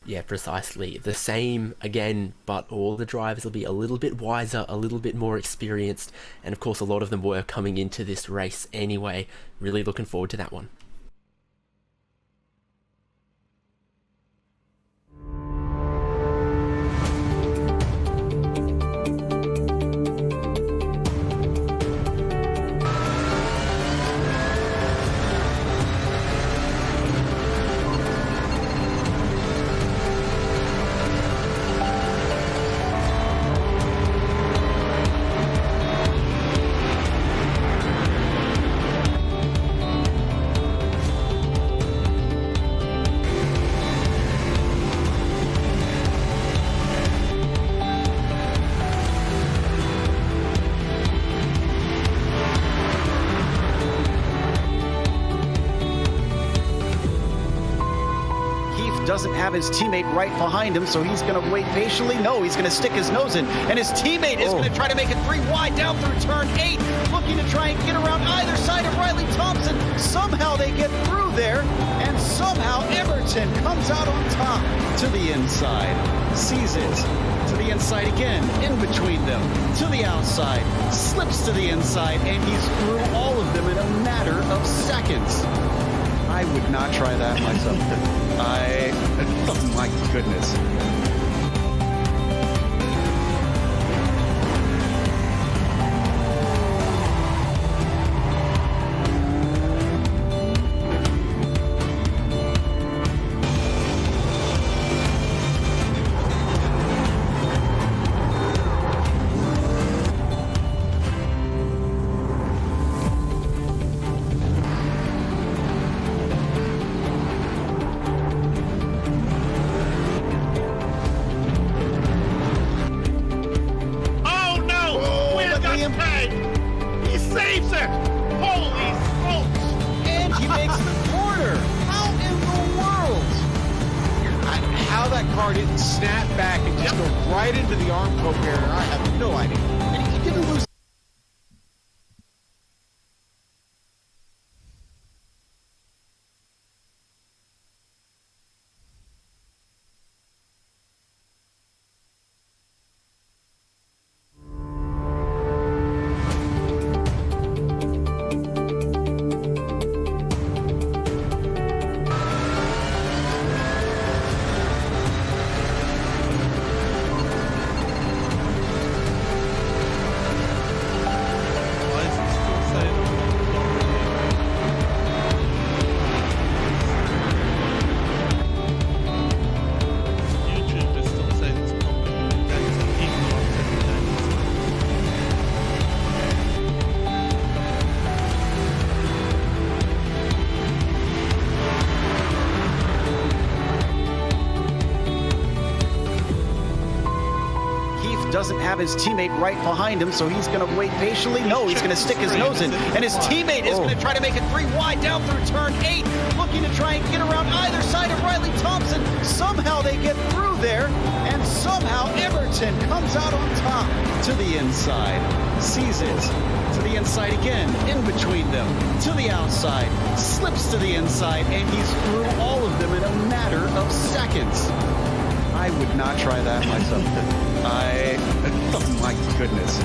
Yeah, precisely. The same again, but all the drivers will be a little bit wiser, a little bit more experienced, and of course a lot of them were coming into this race anyway. Really looking forward to that one. Doesn't have his teammate right behind him, so he's going to wait patiently. No, he's going to stick his nose in, and his teammate is going to try to make it 3 wide down through turn 8, looking to try and get around either side of Riley Thompson. Somehow they get through there, and somehow Everton comes out on top to the inside, sees it to the inside again, in between them, to the outside, slips to the inside, and he's through all of them in a matter of seconds. I would not try that myself. Oh my goodness. that car didn't snap back and just go right into the arm poke barrier, I have no idea. And he didn't lose. Why is it still saying YouTube is still saying it's completely racing even though I'm taking down. Keith doesn't have his teammate right behind him, so he's going to wait patiently. No, he's going to stick his nose in, and his teammate is going to try to make it 3 wide down through turn 8, looking to try and get around either side of Riley Thompson. Somehow they get through there, and somehow Everton comes out on top to the inside, sees it to the inside again, in between them, to the outside, slips to the inside, and he's through all of them in a matter of seconds. I would not try that myself. Oh my goodness.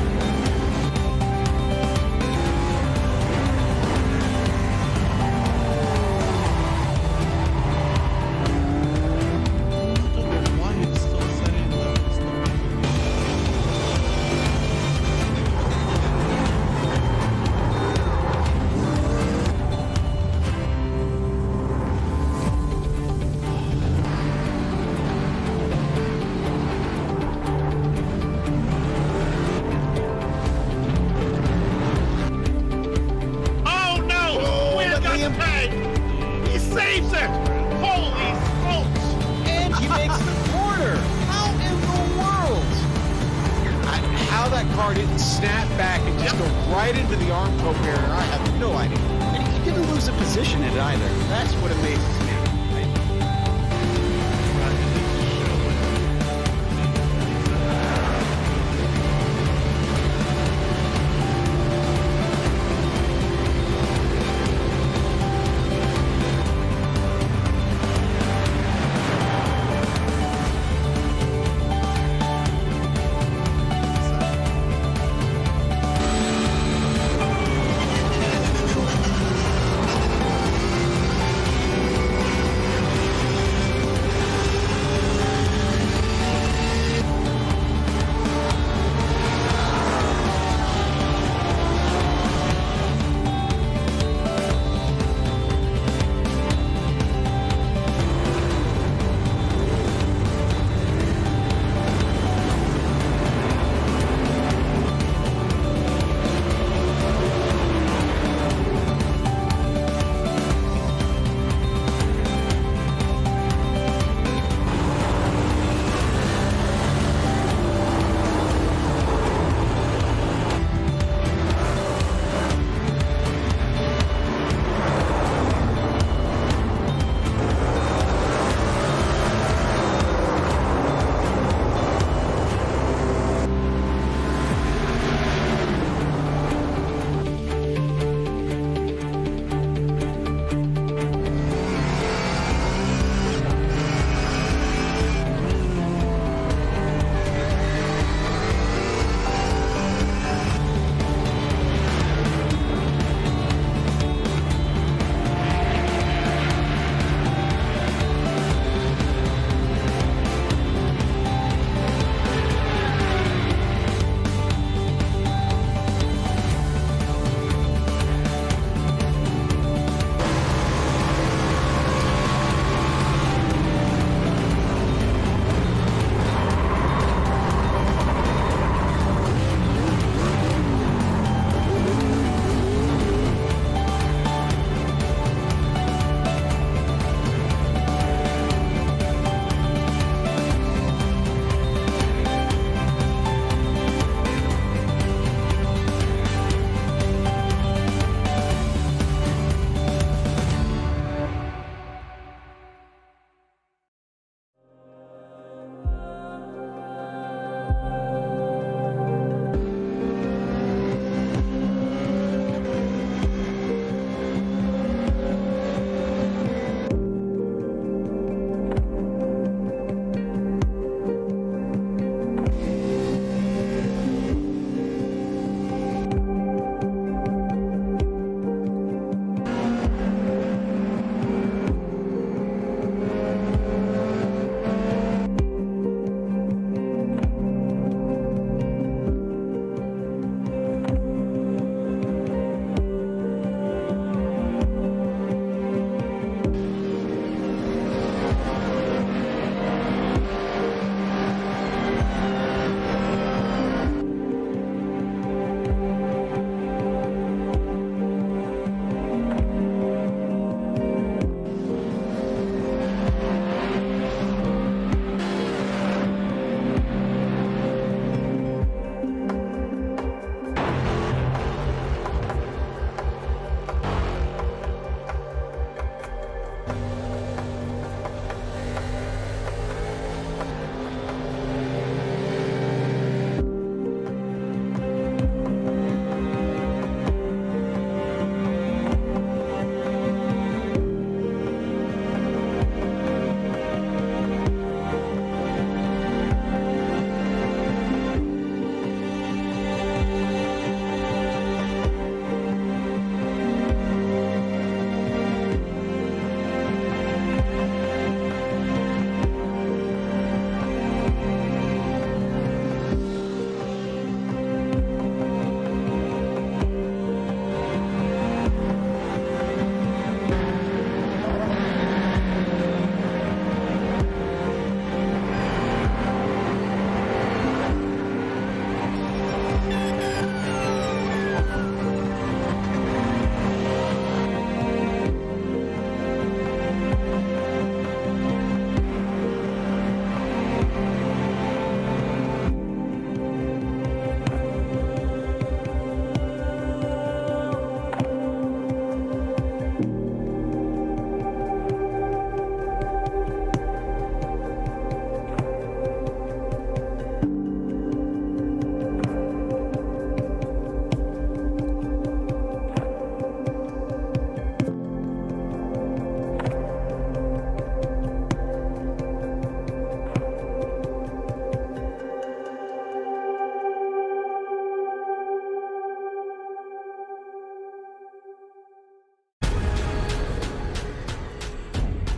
I don't know why it's still saying that it's not. Oh no! Where's got the tag? He saves it! Holy smokes! And he makes the corner. How in the world? How that car didn't snap back and just go right into the arm poke barrier, I have no idea. And he didn't lose a position in it either. That's what amazes me.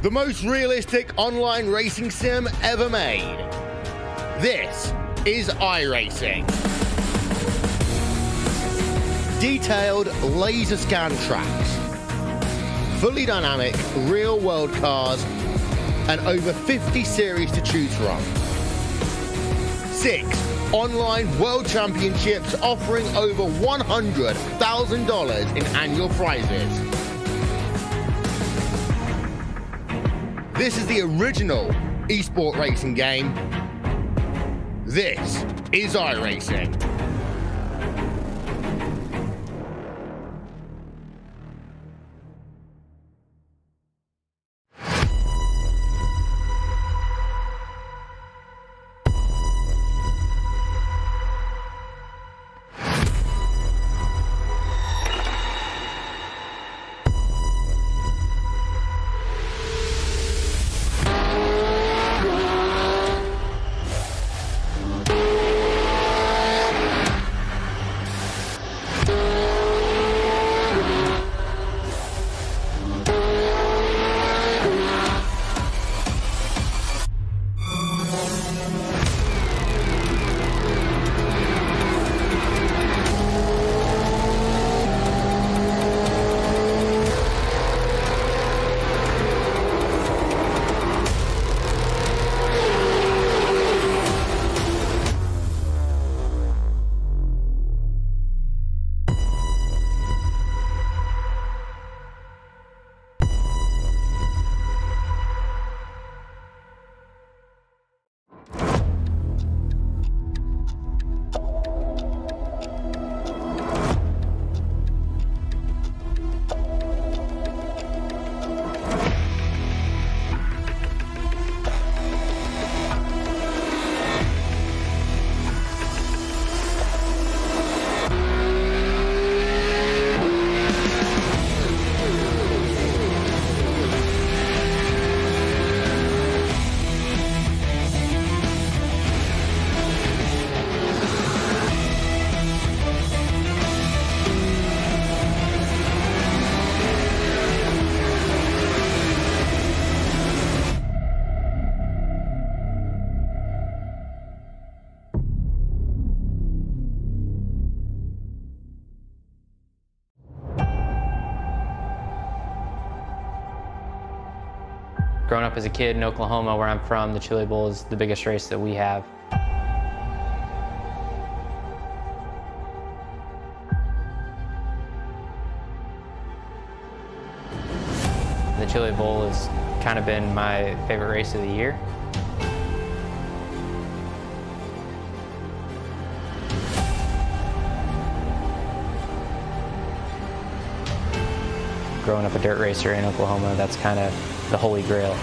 The most realistic online racing sim ever made. This is iRacing. Detailed laser scan tracks, fully dynamic real-world cars, and over 50 series to choose from. 6 online world championships offering over $100,000 in annual prizes. This is the original esport racing game. This is iRacing. Growing up as a kid in Oklahoma, where I'm from, the Chili Bowl is the biggest race that we have. The Chili Bowl has kind of been my favorite race of the year. Growing up a dirt racer in Oklahoma, that's kind of the holy grail.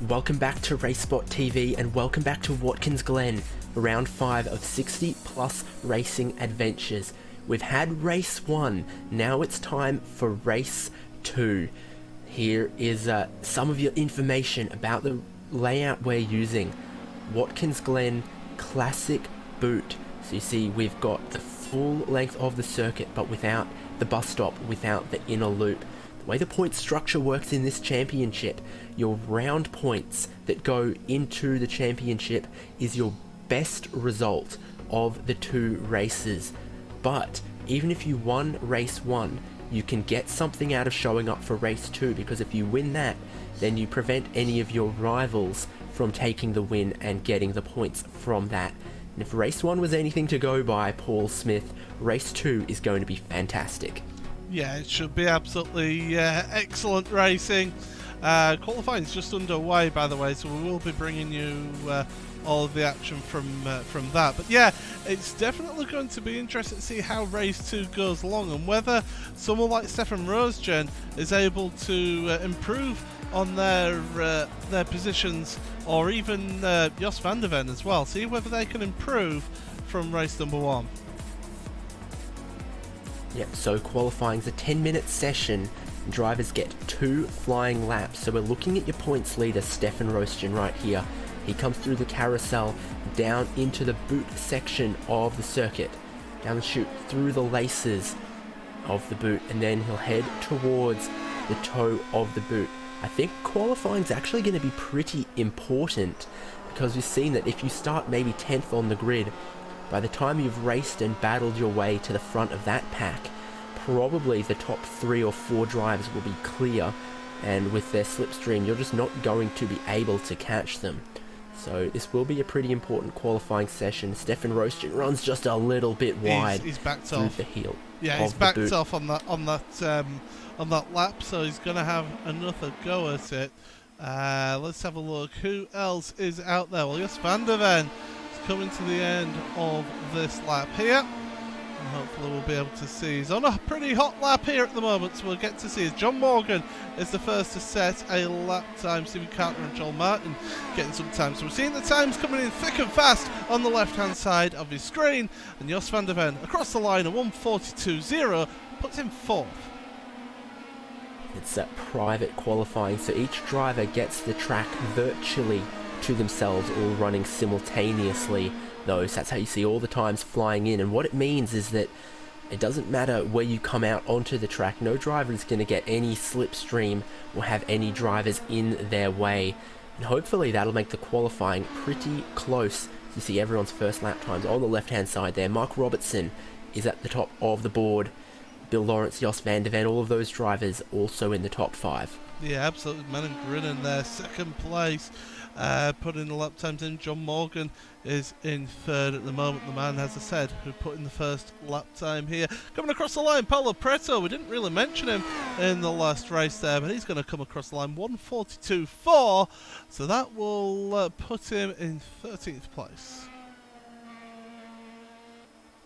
Welcome back to RaceSpotTV and welcome back to Watkins Glen, round 5 of 60 plus racing adventures. We've had race 1, now it's time for race 2. Here is some of your information about the layout we're using. Watkins Glen Classic Boot. So you see we've got the full length of the circuit but without the bus stop, without the inner loop. The way the point structure works in this championship, your round points that go into the championship is your best result of the 2 races. But even if you won race 1, you can get something out of showing up for race 2, because if you win that, then you prevent any of your rivals from taking the win and getting the points from that. And if race 1 was anything to go by, Paul Smith, race 2 is going to be fantastic. Yeah, it should be absolutely excellent racing. Qualifying is just underway, by the way, so we will be bringing you all of the action from that. But yeah, it's definitely going to be interesting to see how race 2 goes along and whether someone like Stefan Rosgen is able to improve on their positions, or even Jos van der Ven as well. See whether they can improve from race number 1. Yep, so qualifying's a 10-minute session. Drivers get 2 flying laps. So we're looking at your points leader, Stefan Rosgen, right here. He comes through the carousel, down into the boot section of the circuit, down the chute, through the laces of the boot, and then he'll head towards the toe of the boot. I think qualifying's actually going to be pretty important, because we've seen that if you start maybe 10th on the grid, by the time you've raced and battled your way to the front of that pack, probably the top 3 or 4 drivers will be clear, and with their slipstream you're just not going to be able to catch them. So this will be a pretty important qualifying session. Stefan Rosgen runs just a little bit wide. He's backed through off the heel. Yeah, he's backed off on that lap, so he's going to have another go at it. Let's have a look. Who else is out there? Well, Jos van der Ven is coming to the end of this lap here. And hopefully we'll be able to see. He's on a pretty hot lap here at the moment, so we'll get to see. John Morgan is the first to set a lap time. Stephen Carter and Joel Martin getting some time. So we're seeing the times coming in thick and fast on the left-hand side of his screen. And Jos van der Ven across the line, a 1:42.0, puts him 4th. It's that private qualifying, so each driver gets the track virtually to themselves, all running simultaneously. So that's how you see all the times flying in, and what it means is that it doesn't matter where you come out onto the track, no driver is going to get any slipstream or have any drivers in their way, and hopefully that'll make the qualifying pretty close. You see everyone's first lap times on the left hand side there. Mark Robertson is at the top of the board, Bill Lawrence, Jos van der Ven, all of those drivers also in the top 5. Yeah, absolutely. Manon Grinnen there, second place. Putting the lap times in. John Morgan is in 3rd at the moment. The man, as I said, who put in the first lap time here. Coming across the line, Paulo Preto. We didn't really mention him in the last race there, but he's going to come across the line 1:42.4. So that will put him in 13th place.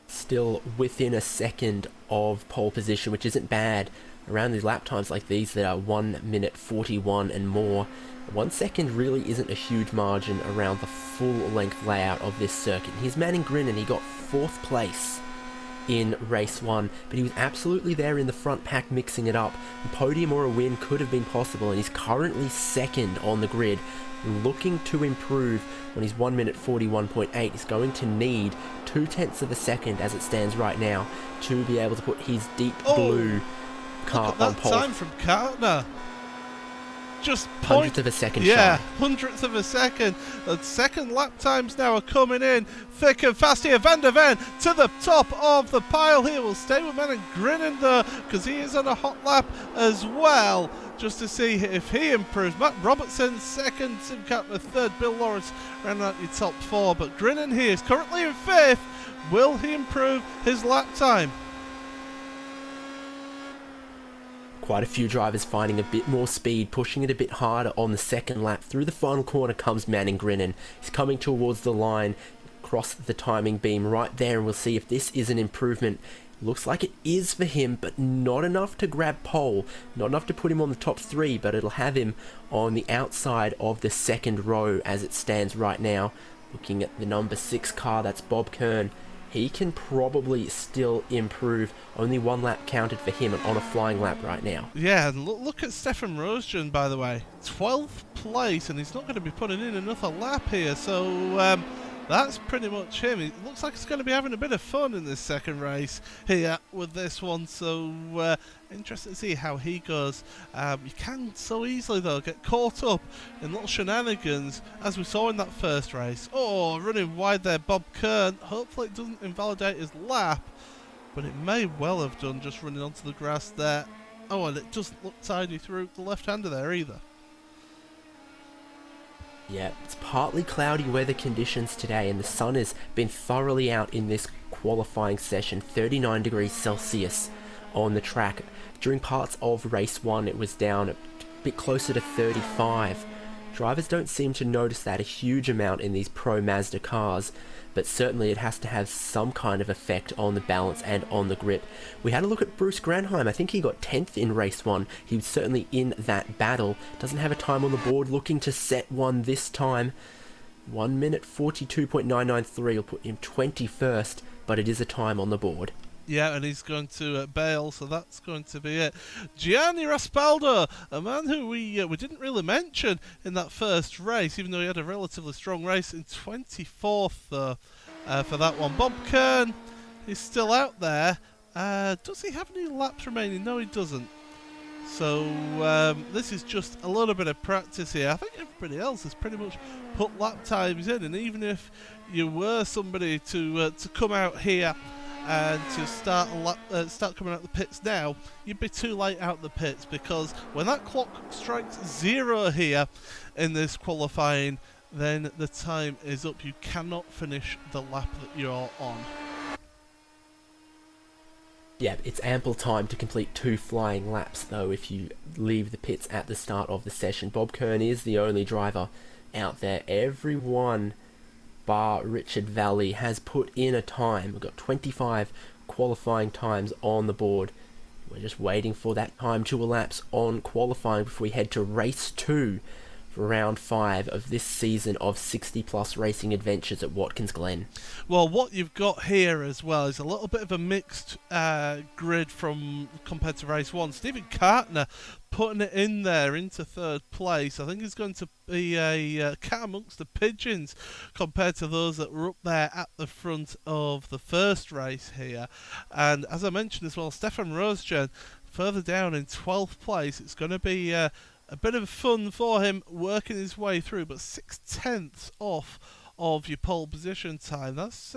Still within a second of pole position, which isn't bad. Around these lap times like these that are 1:41 and more, 1 second really isn't a huge margin around the full length layout of this circuit. Here's Manon Grinnen, he got 4th place in race 1, but he was absolutely there in the front pack mixing it up. A podium or a win could have been possible, and he's currently 2nd on the grid, looking to improve on his 1:41.8. He's going to need 0.2 of a second as it stands right now to be able to put his deep blue car on pole. Time from Carter. Just hundredth of a second shy. Yeah, 100th of a second. The second lap times now are coming in thick and fast here. Van der Ven to the top of the pile here. We'll stay with Manon Grinnen though, because he is on a hot lap as well, just to see if he improves. Matt Robertson 2nd, Sim Carter 3rd, Bill Lawrence round out your top 4. But Grinnen here is currently in 5th. Will he improve his lap time? Quite a few drivers finding a bit more speed, pushing it a bit harder on the second lap. Through the final corner comes Manon Grinnen. He's coming towards the line, across the timing beam right there, and we'll see if this is an improvement Looks like it is for him, but not enough to grab pole. Not enough to put him on the top 3, but it'll have him on the outside of the second row as it stands right now. Looking at the number 6 car, that's Bob Kern. He can probably still improve. Only 1 lap counted for him and on a flying lap right now. Yeah, and look at Stefan Rosjan, by the way. 12th place, and he's not going to be putting in another lap here, so that's pretty much him. It looks like he's going to be having a bit of fun in this second race here with this one, so interested to see how he goes. You can so easily, though, get caught up in little shenanigans, as we saw in that first race. Oh, running wide there, Bob Kern. Hopefully it doesn't invalidate his lap, but it may well have done, just running onto the grass there. Oh, and it doesn't look tidy through the left-hander there either. Yeah, it's partly cloudy weather conditions today, and the sun has been thoroughly out in this qualifying session. 39 degrees Celsius on the track. During parts of race 1, it was down a bit closer to 35. Drivers don't seem to notice that a huge amount in these Pro Mazda cars, but certainly it has to have some kind of effect on the balance and on the grip. We had a look at Bruce Granheim. I think he got 10th in race 1. He was certainly in that battle. Doesn't have a time on the board, looking to set one this time. 1 minute 42.993 will put him 21st, but it is a time on the board. Yeah, and he's going to bail, so that's going to be it. Gianni Raspaldo, a man who we didn't really mention in that first race, even though he had a relatively strong race, in 24th for that one. Bob Kern is still out there. Does he have any laps remaining? No, he doesn't. So this is just a little bit of practice here. I think everybody else has pretty much put lap times in, and even if you were somebody to come out here and to start coming out the pits now, you'd be too late out the pits, because when that clock strikes 0 here in this qualifying, then the time is up. You cannot finish the lap that you're on. Yeah, it's ample time to complete 2 flying laps, though, if you leave the pits at the start of the session. Bob Kern is the only driver out there. Everyone bar Richard Valley has put in a time. We've got 25 qualifying times on the board. We're just waiting for that time to elapse on qualifying before we head to race 2 for round 5 of this season of 60 plus racing adventures at Watkins Glen. Well, what you've got here as well is a little bit of a mixed grid compared to race 1. Stephen Cartner putting it in there into 3rd place. I think it's going to be a cat amongst the pigeons compared to those that were up there at the front of the first race here. And as I mentioned as well, Stefan Rosjan further down in 12th place. It's going to be a bit of fun for him working his way through, but 6/10 off of your pole position time. That's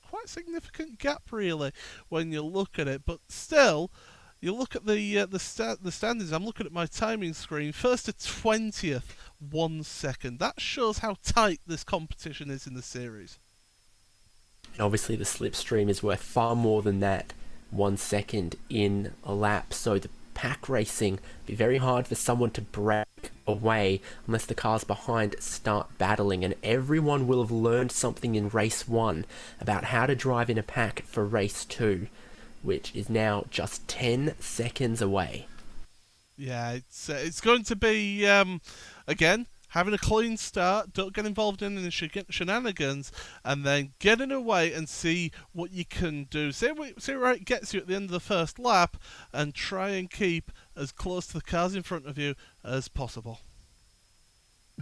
quite a significant gap, really, when you look at it. But still, you look at the standings. I'm looking at my timing screen. 1st to 20th, 1 second. That shows how tight this competition is in the series. And obviously, the slipstream is worth far more than that 1 second in a lap. So the pack racing be very hard for someone to break away unless the cars behind start battling, and everyone will have learned something in race 1 about how to drive in a pack for race 2, which is now just 10 seconds away. Yeah, it's going to be again, having a clean start, don't get involved in any shenanigans, and then getting away and see what you can do. See where it gets you at the end of the first lap, and try and keep as close to the cars in front of you as possible.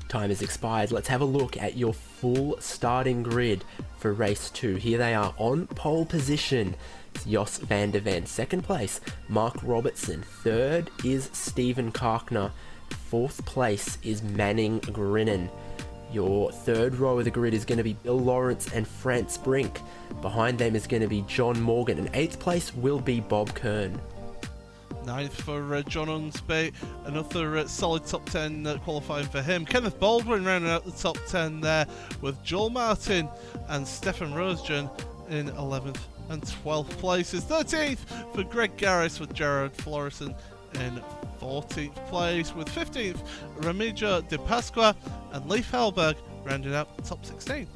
Time has expired. Let's have a look at your full starting grid for race 2. Here they are on pole position. It's Jos van der Ven. 2nd place, Mark Robertson. 3rd is Stephen Karkner. 4th place is Manning Grinnan. Your 3rd row of the grid is going to be Bill Lawrence and France Brink. Behind them is going to be John Morgan, and 8th place will be Bob Kern. 9th for John Unsby, another solid top 10 qualifying for him. Kenneth Baldwin rounding out the top 10 there, with Joel Martin and Stefan Rosjan in 11th and 12th places. 13th for Greg Garris, with Gerard Florison in 14th place, with 15th Remijo De Pasqua and Leif Hellberg rounding out the top 16.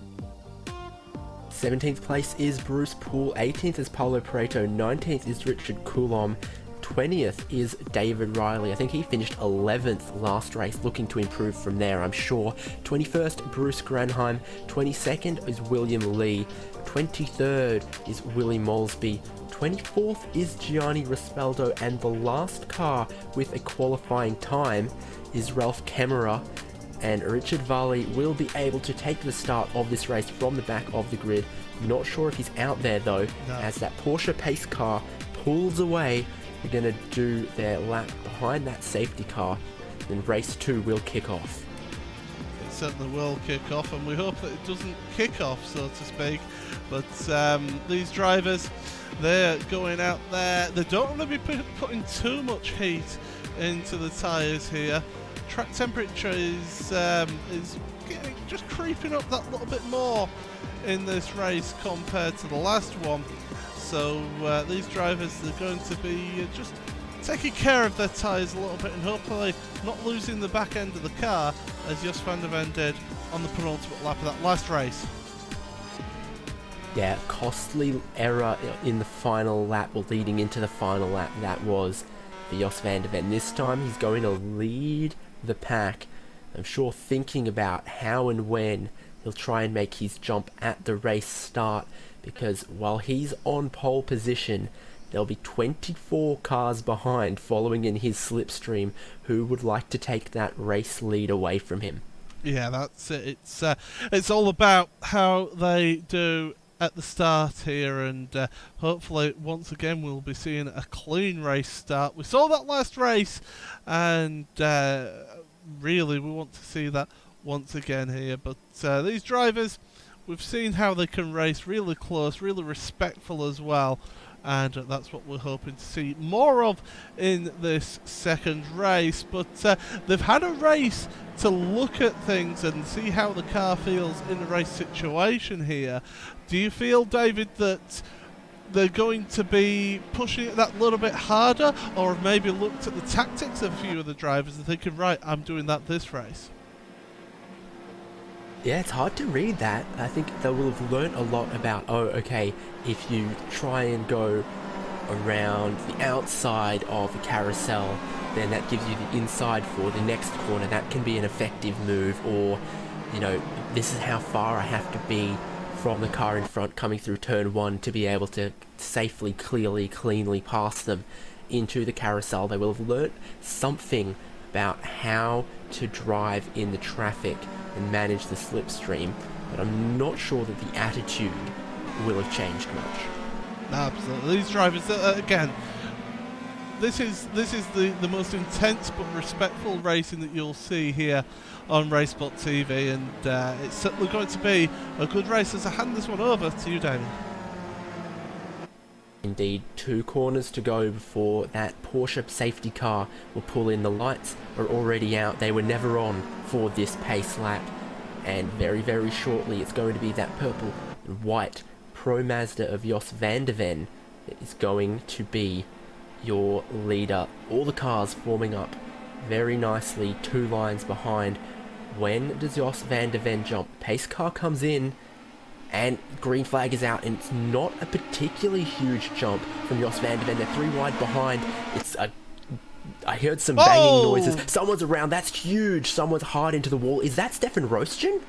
17th place is Bruce Poole, 18th is Paulo Pareto, 19th is Richard Coulomb, 20th is David Riley. I think he finished 11th last race, looking to improve from there, I'm sure. 21st, Bruce Granheim. 22nd is William Lee. 23rd is Willie Molesby. 24th is Gianni Rispaldo, and the last car with a qualifying time is Ralph Kemmerer. And Richard Varley will be able to take the start of this race from the back of the grid. Not sure if he's out there though, as that Porsche pace car pulls away. They're going to do their lap behind that safety car, and race 2 will kick off. It certainly will kick off, and we hope that it doesn't kick off, so to speak. But these drivers, they're going out there. They don't want to be putting too much heat into the tyres here. Track temperature is just creeping up that little bit more in this race compared to the last one. So these drivers are going to be just taking care of their tyres a little bit and hopefully not losing the back end of the car as Jos van der Ven did on the penultimate lap of that last race. Yeah, costly error in the final lap, or leading into the final lap, that was for Jos van der Ven. This time he's going to lead the pack. I'm sure thinking about how and when he'll try and make his jump at the race start, because while he's on pole position, there'll be 24 cars behind following in his slipstream who would like to take that race lead away from him. Yeah, that's it. It's all about how they do at the start here, and hopefully once again we'll be seeing a clean race start. We saw that last race, and really we want to see that once again here. But these drivers, we've seen how they can race really close, really respectful as well, and that's what we're hoping to see more of in this second race. But they've had a race to look at things and see how the car feels in a race situation here. Do you feel, David, that they're going to be pushing it that little bit harder, or have maybe looked at the tactics of a few of the drivers and thinking, right, I'm doing that this race? Yeah, it's hard to read that. I think they will have learnt a lot about, if you try and go around the outside of the carousel, then that gives you the inside for the next corner. That can be an effective move, or, this is how far I have to be from the car in front coming through turn 1 to be able to safely, cleanly pass them into the carousel. They will have learnt something about how to drive in the traffic and manage the slipstream, but I'm not sure that the attitude will have changed much. Absolutely. These drivers, again, this is the most intense but respectful racing that you'll see here on RaceSpotTV, and it's certainly going to be a good race. As I hand this one over to you, David. Indeed, 2 corners to go before that Porsche safety car will pull in. The lights are already out. They were never on for this pace lap, and very, very shortly it's going to be that purple and white Pro Mazda of Jos van der Ven that is going to be your leader. All the cars forming up very nicely, 2 lines behind. When does Jos van der Ven jump? Pace car comes in, and green flag is out, and it's not a particularly huge jump from Jos van der Ven. They're 3 wide behind. I heard some banging noises. Someone's around. That's huge. Someone's hard into the wall. Is that Stefan Rostgen?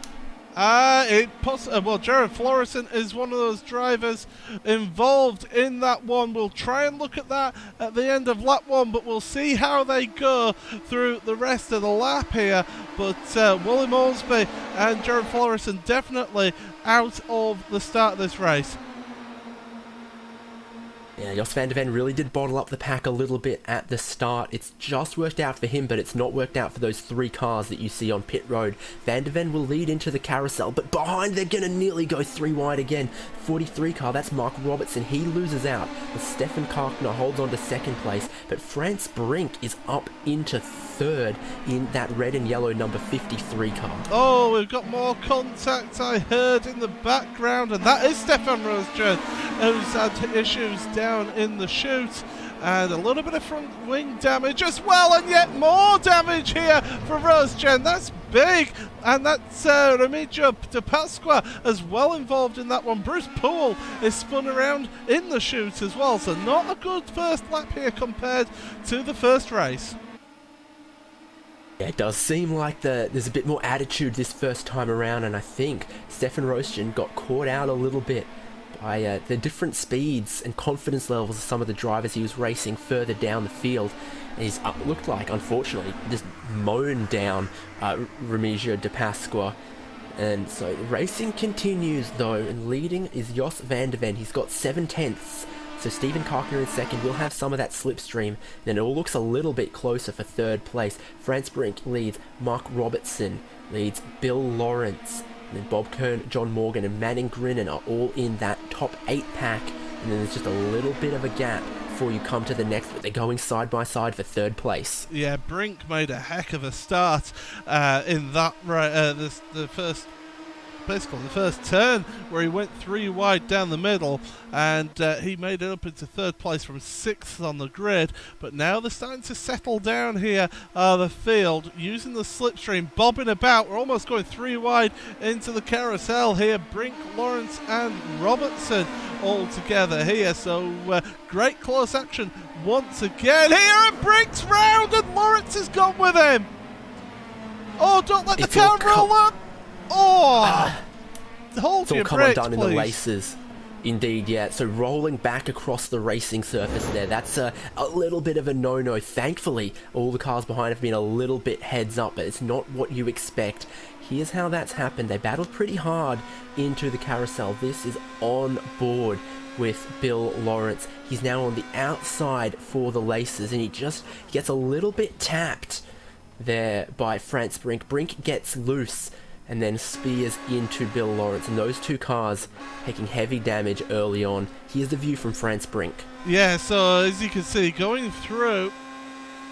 Well, Jared Florison is one of those drivers involved in that one. We'll try and look at that at the end of lap 1, but we'll see how they go through the rest of the lap here. But Willie Molesby and Jared Florison definitely out of the start of this race. Yeah, Jos van der Ven really did bottle up the pack a little bit at the start. It's just worked out for him, but it's not worked out for those 3 cars that you see on pit road. Van der Ven will lead into the carousel, but behind they're going to nearly go 3 wide again. 43 car, that's Mark Robertson. He loses out. Stefan Karkner holds on to 2nd place, but Franz Brink is up into 3rd in that red and yellow number 53 car. Oh, we've got more contact, I heard in the background, and that is Stefan Rostgen, who's had issues down in the chute, and a little bit of front wing damage as well, and yet more damage here for Rostgen. That's big, and that's Remigio De Pasqua as well involved in that one. Bruce Poole is spun around in the chute as well, so not a good first lap here compared to the first race. Yeah, it does seem like there's a bit more attitude this first time around, and I think Stefan Rostjan got caught out a little bit by the different speeds and confidence levels of some of the drivers he was racing further down the field. And he's looked like, unfortunately, just mown down Remigio De Pasqua. And so the racing continues though, and leading is Jos van der Ven. He's got 7 tenths. So Steven Kalkner in second will have some of that slipstream. Then it all looks a little bit closer for third place. Frans Brink leads, Mark Robertson leads, Bill Lawrence, and then Bob Kern, John Morgan and Manning Grinnan are all in that top 8 pack. And then there's just a little bit of a gap before you come to the next, but they're going side by side for third place. Yeah, Brink made a heck of a start in that the first turn where he went 3 wide down the middle, and he made it up into third place from 6th on the grid. But now they're starting to settle down here, the field, using the slipstream, bobbing about. We're almost going 3 wide into the carousel here. Brink, Lawrence and Robertson all together here, so great close action once again here, and Brink's round and Lawrence has gone with him. Oh, don't let the car roll up. Oh, hold your it's all come brakes, undone please. in the laces. Indeed, yeah. So rolling back across the racing surface there, that's a little bit of a no-no. Thankfully, all the cars behind have been a little bit heads up, but it's not what you expect. Here's how that's happened. They battled pretty hard into the carousel. This is on board with Bill Lawrence. He's now on the outside for the laces, and he gets a little bit tapped there by Frans Brink. Brink gets loose and then spears into Bill Lawrence, and those two cars taking heavy damage early on. Here's the view from Frans Brink. Yeah, so as you can see, going through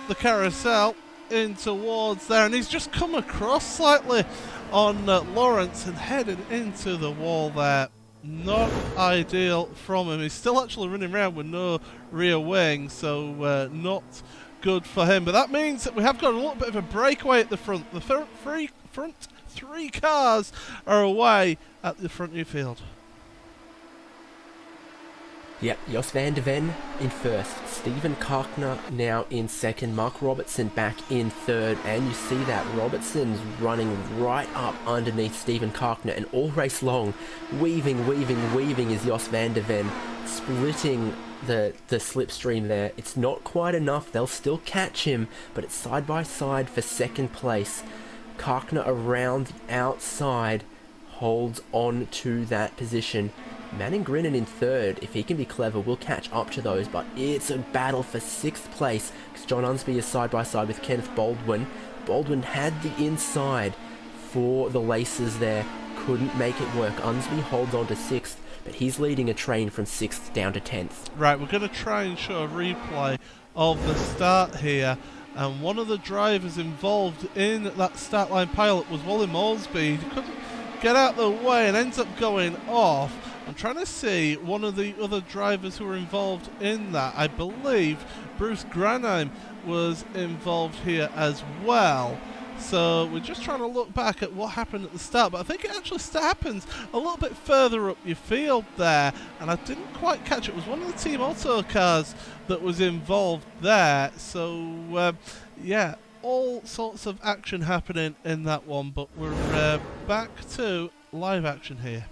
the carousel in towards there, and he's just come across slightly on Lawrence and headed into the wall there. Not ideal from him. He's still actually running around with no rear wing, so not good for him. But that means that we have got a little bit of a breakaway at the front. The front 3 cars are away at the front new field. Yep, Jos van der Ven in first, Steven Kalkner now in second, Mark Robertson back in third, and you see that Robertson's running right up underneath Steven Kalkner, and all race long, weaving is Jos van der Ven, splitting the slipstream there. It's not quite enough, they'll still catch him, but it's side by side for second place. Kalkner around the outside holds on to that position. Manning Grinnan in third, if he can be clever, will catch up to those, but it's a battle for 6th place because John Unsby is side by side with Kenneth Baldwin. Baldwin had the inside for the laces there, couldn't make it work. Unsby holds on to 6th, but he's leading a train from 6th down to 10th. Right, we're going to try and show a replay of the start here. And one of the drivers involved in that start line pilot was Wally Molesby. He couldn't get out of the way and ends up going off. I'm trying to see one of the other drivers who were involved in that. I believe Bruce Granheim was involved here as well. So we're just trying to look back at what happened at the start, but I think it actually happens a little bit further up your field there, and I didn't quite catch it. It was one of the Team Auto cars that was involved there. So yeah, all sorts of action happening in that one, but we're back to live action here.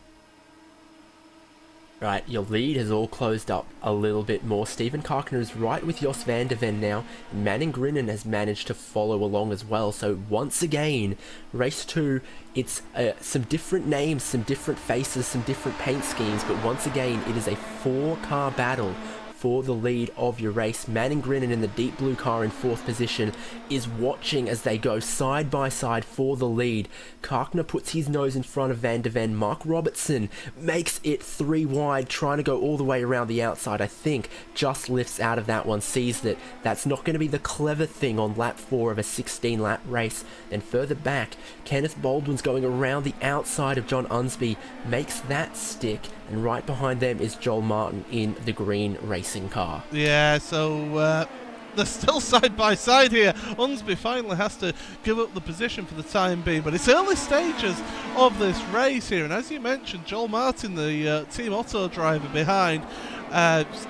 Right, your lead has all closed up a little bit more. Steven Kalkner is right with Jos van der Ven now. Manning Grinnan has managed to follow along as well. So once again, race 2, it's some different names, some different faces, some different paint schemes. But once again, it is a 4-car battle for the lead of your race. Manning Grinnan in the deep blue car in 4th position is watching as they go side by side for the lead. Kalkner puts his nose in front of Van der Ven. Mark Robertson makes it 3 wide, trying to go all the way around the outside. I think just lifts out of that one, sees that that's not going to be the clever thing on lap 4 of a 16-lap race. Then further back, Kenneth Baldwin's going around the outside of John Unsby, makes that stick, and right behind them is Joel Martin in the green racing car. Yeah, so they're still side by side here. Unsby finally has to give up the position for the time being, but it's early stages of this race here, and as you mentioned, Joel Martin, the Team Auto driver behind,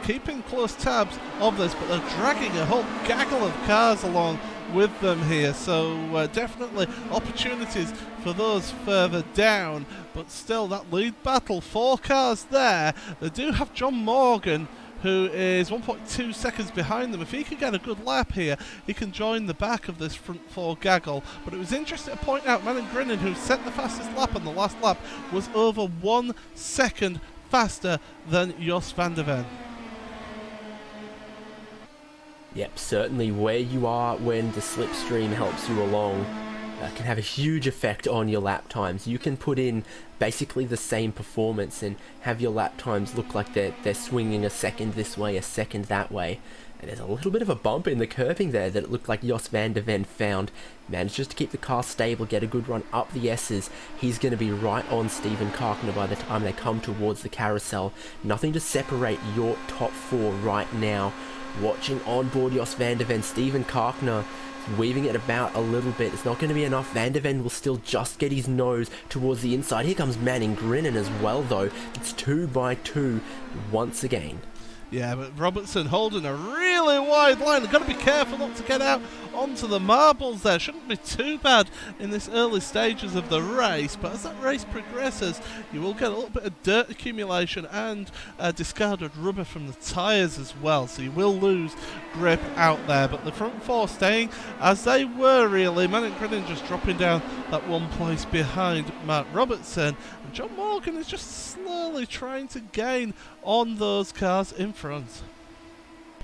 keeping close tabs of this, but they're dragging a whole gaggle of cars along with them here, so definitely opportunities for those further down, but still that lead battle, 4 cars there. They do have John Morgan, who is 1.2 seconds behind them. If he can get a good lap here, he can join the back of this front 4 gaggle. But it was interesting to point out, Manon Grinnan, who set the fastest lap on the last lap, was over 1 second faster than Jos van der Ven. Yep, certainly where you are when the slipstream helps you along can have a huge effect on your lap times. You can put in basically the same performance and have your lap times look like they're swinging a second this way, a second that way. And there's a little bit of a bump in the curving there that it looked like Jos van der Ven found. Managed just to keep the car stable, get a good run up the S's. He's going to be right on Steven Karkner by the time they come towards the carousel. Nothing to separate your top 4 right now. Watching on board Jos van der Ven, Steven Karkner weaving it about a little bit. It's not going to be enough. Van der Ven will still just get his nose towards the inside. Here comes Manning Grinnan as well, though. It's 2 by 2 once again. Yeah, but Robertson holding a really wide line. They've got to be careful not to get out onto the marbles there. Shouldn't be too bad in this early stages of the race, but as that race progresses, you will get a little bit of dirt accumulation and discarded rubber from the tyres as well, so you will lose grip out there. But the front 4 staying as they were, really. Manning Grinnan just dropping down that 1 place behind Matt Robertson. And John Morgan is just slowly trying to gain on those cars in front.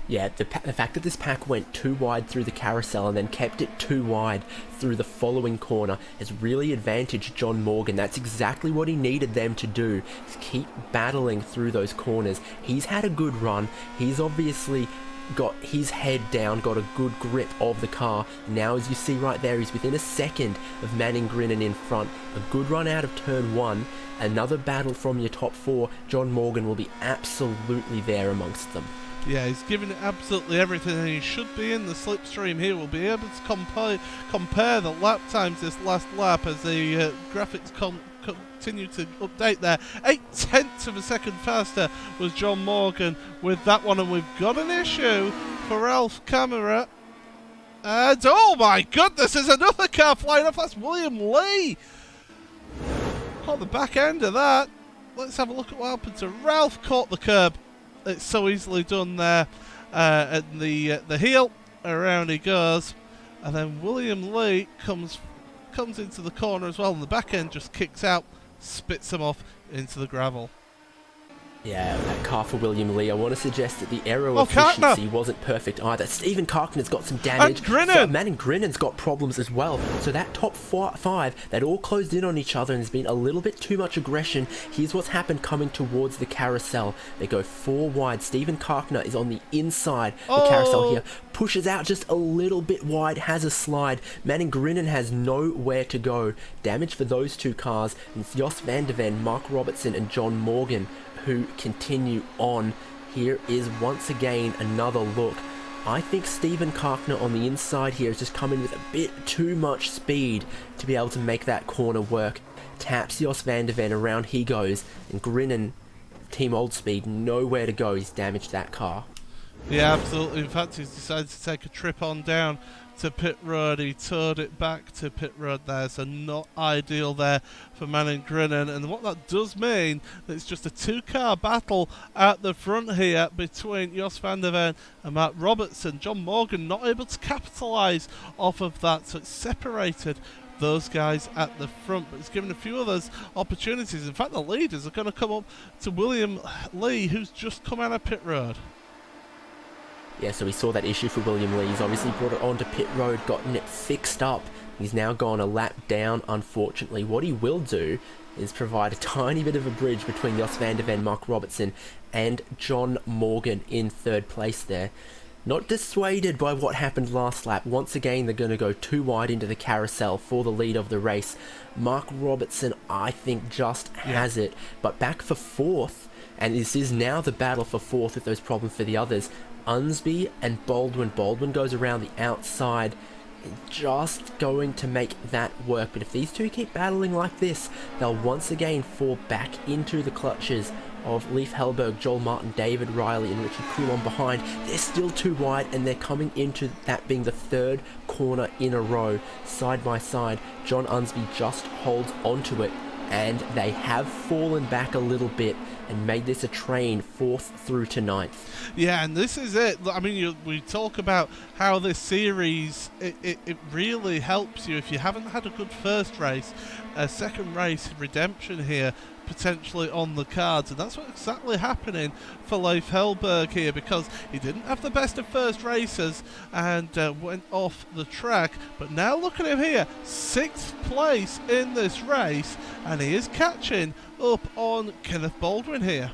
Yeah, the fact that this pack went too wide through the carousel and then kept it too wide through the following corner has really advantaged John Morgan. That's exactly what he needed them to do, is keep battling through those corners. He's had a good run. He's obviously got his head down, got a good grip of the car. Now, as you see right there, he's within a second of Manning Grinnan in front. A good run out of turn 1. Another battle from your top 4. John Morgan will be absolutely there amongst them. Yeah, he's giving it absolutely everything, and he should be in the slipstream here. We'll be able to compare the lap times this last lap as the graphics continue to update there. 0.8 of a second faster was John Morgan with that one, and we've got an issue for Ralph Camera. And oh my goodness, there's another car flying off. That's William Lee. On the back end of that, let's have a look at what happened to Ralph. Caught the curb. It's so easily done there at the heel. Around he goes, and then William Lee comes into the corner as well, and the back end just kicks out, spits him off into the gravel. Yeah, that car for William Lee. I want to suggest that the aero efficiency wasn't perfect either. Steven Karkner's got some damage. And Grinnan! Manning Grinnan's got problems as well. So that top 5, they'd all closed in on each other, and there's been a little bit too much aggression. Here's what's happened coming towards the carousel. They go 4 wide. Steven Karkner is on the inside of the carousel here. Pushes out just a little bit wide, has a slide. Manning Grinnan has nowhere to go. Damage for those 2 cars. And it's Jos van der Ven, Mark Robertson, and John Morgan who continue on. Here is once again another look. I think Steven Karkner on the inside here has just come in with a bit too much speed to be able to make that corner work. Taps Jos van der Ven, around he goes, and Grinnan, Team Old Speed, nowhere to go. He's damaged that car. Yeah, absolutely. In fact, he's decided to take a trip on down to pit road. He towed it back to pit road there, so not ideal there for Manning Grinnan. And what that does mean, that it's just a 2-car battle at the front here between Jos van der Ven and Matt Robertson. John Morgan not able to capitalise off of that, so it's separated those guys at the front, but it's given a few others opportunities. In fact, the leaders are going to come up to William Lee, who's just come out of pit road. Yeah, so we saw that issue for William Lee. He's obviously brought it onto pit road, gotten it fixed up. He's now gone a lap down, unfortunately. What he will do is provide a tiny bit of a bridge between Jos van der Ven, Mark Robertson, and John Morgan in 3rd place there. Not dissuaded by what happened last lap. Once again, they're going to go 2 wide into the carousel for the lead of the race. Mark Robertson, I think, just has it. But back for 4th, and this is now the battle for 4th with those problems for the others. Unsby and Baldwin. Baldwin goes around the outside, just going to make that work. But if these two keep battling like this, they'll once again fall back into the clutches of Leif Hellberg, Joel Martin, David Riley and Richard Coulomb behind. They're still too wide, and they're coming into that being the third corner in a row, side by side. John Unsby just holds onto it, and they have fallen back a little bit and made this a train 4th through to 9th. Yeah, and this is it. I mean, we talk about how this series, it really helps you if you haven't had a good first race. A second race, redemption here, potentially on the cards, and that's what's exactly happening for Leif Hellberg here, because he didn't have the best of first races and went off the track, but now look at him here, 6th place in this race, and he is catching up on Kenneth Baldwin here.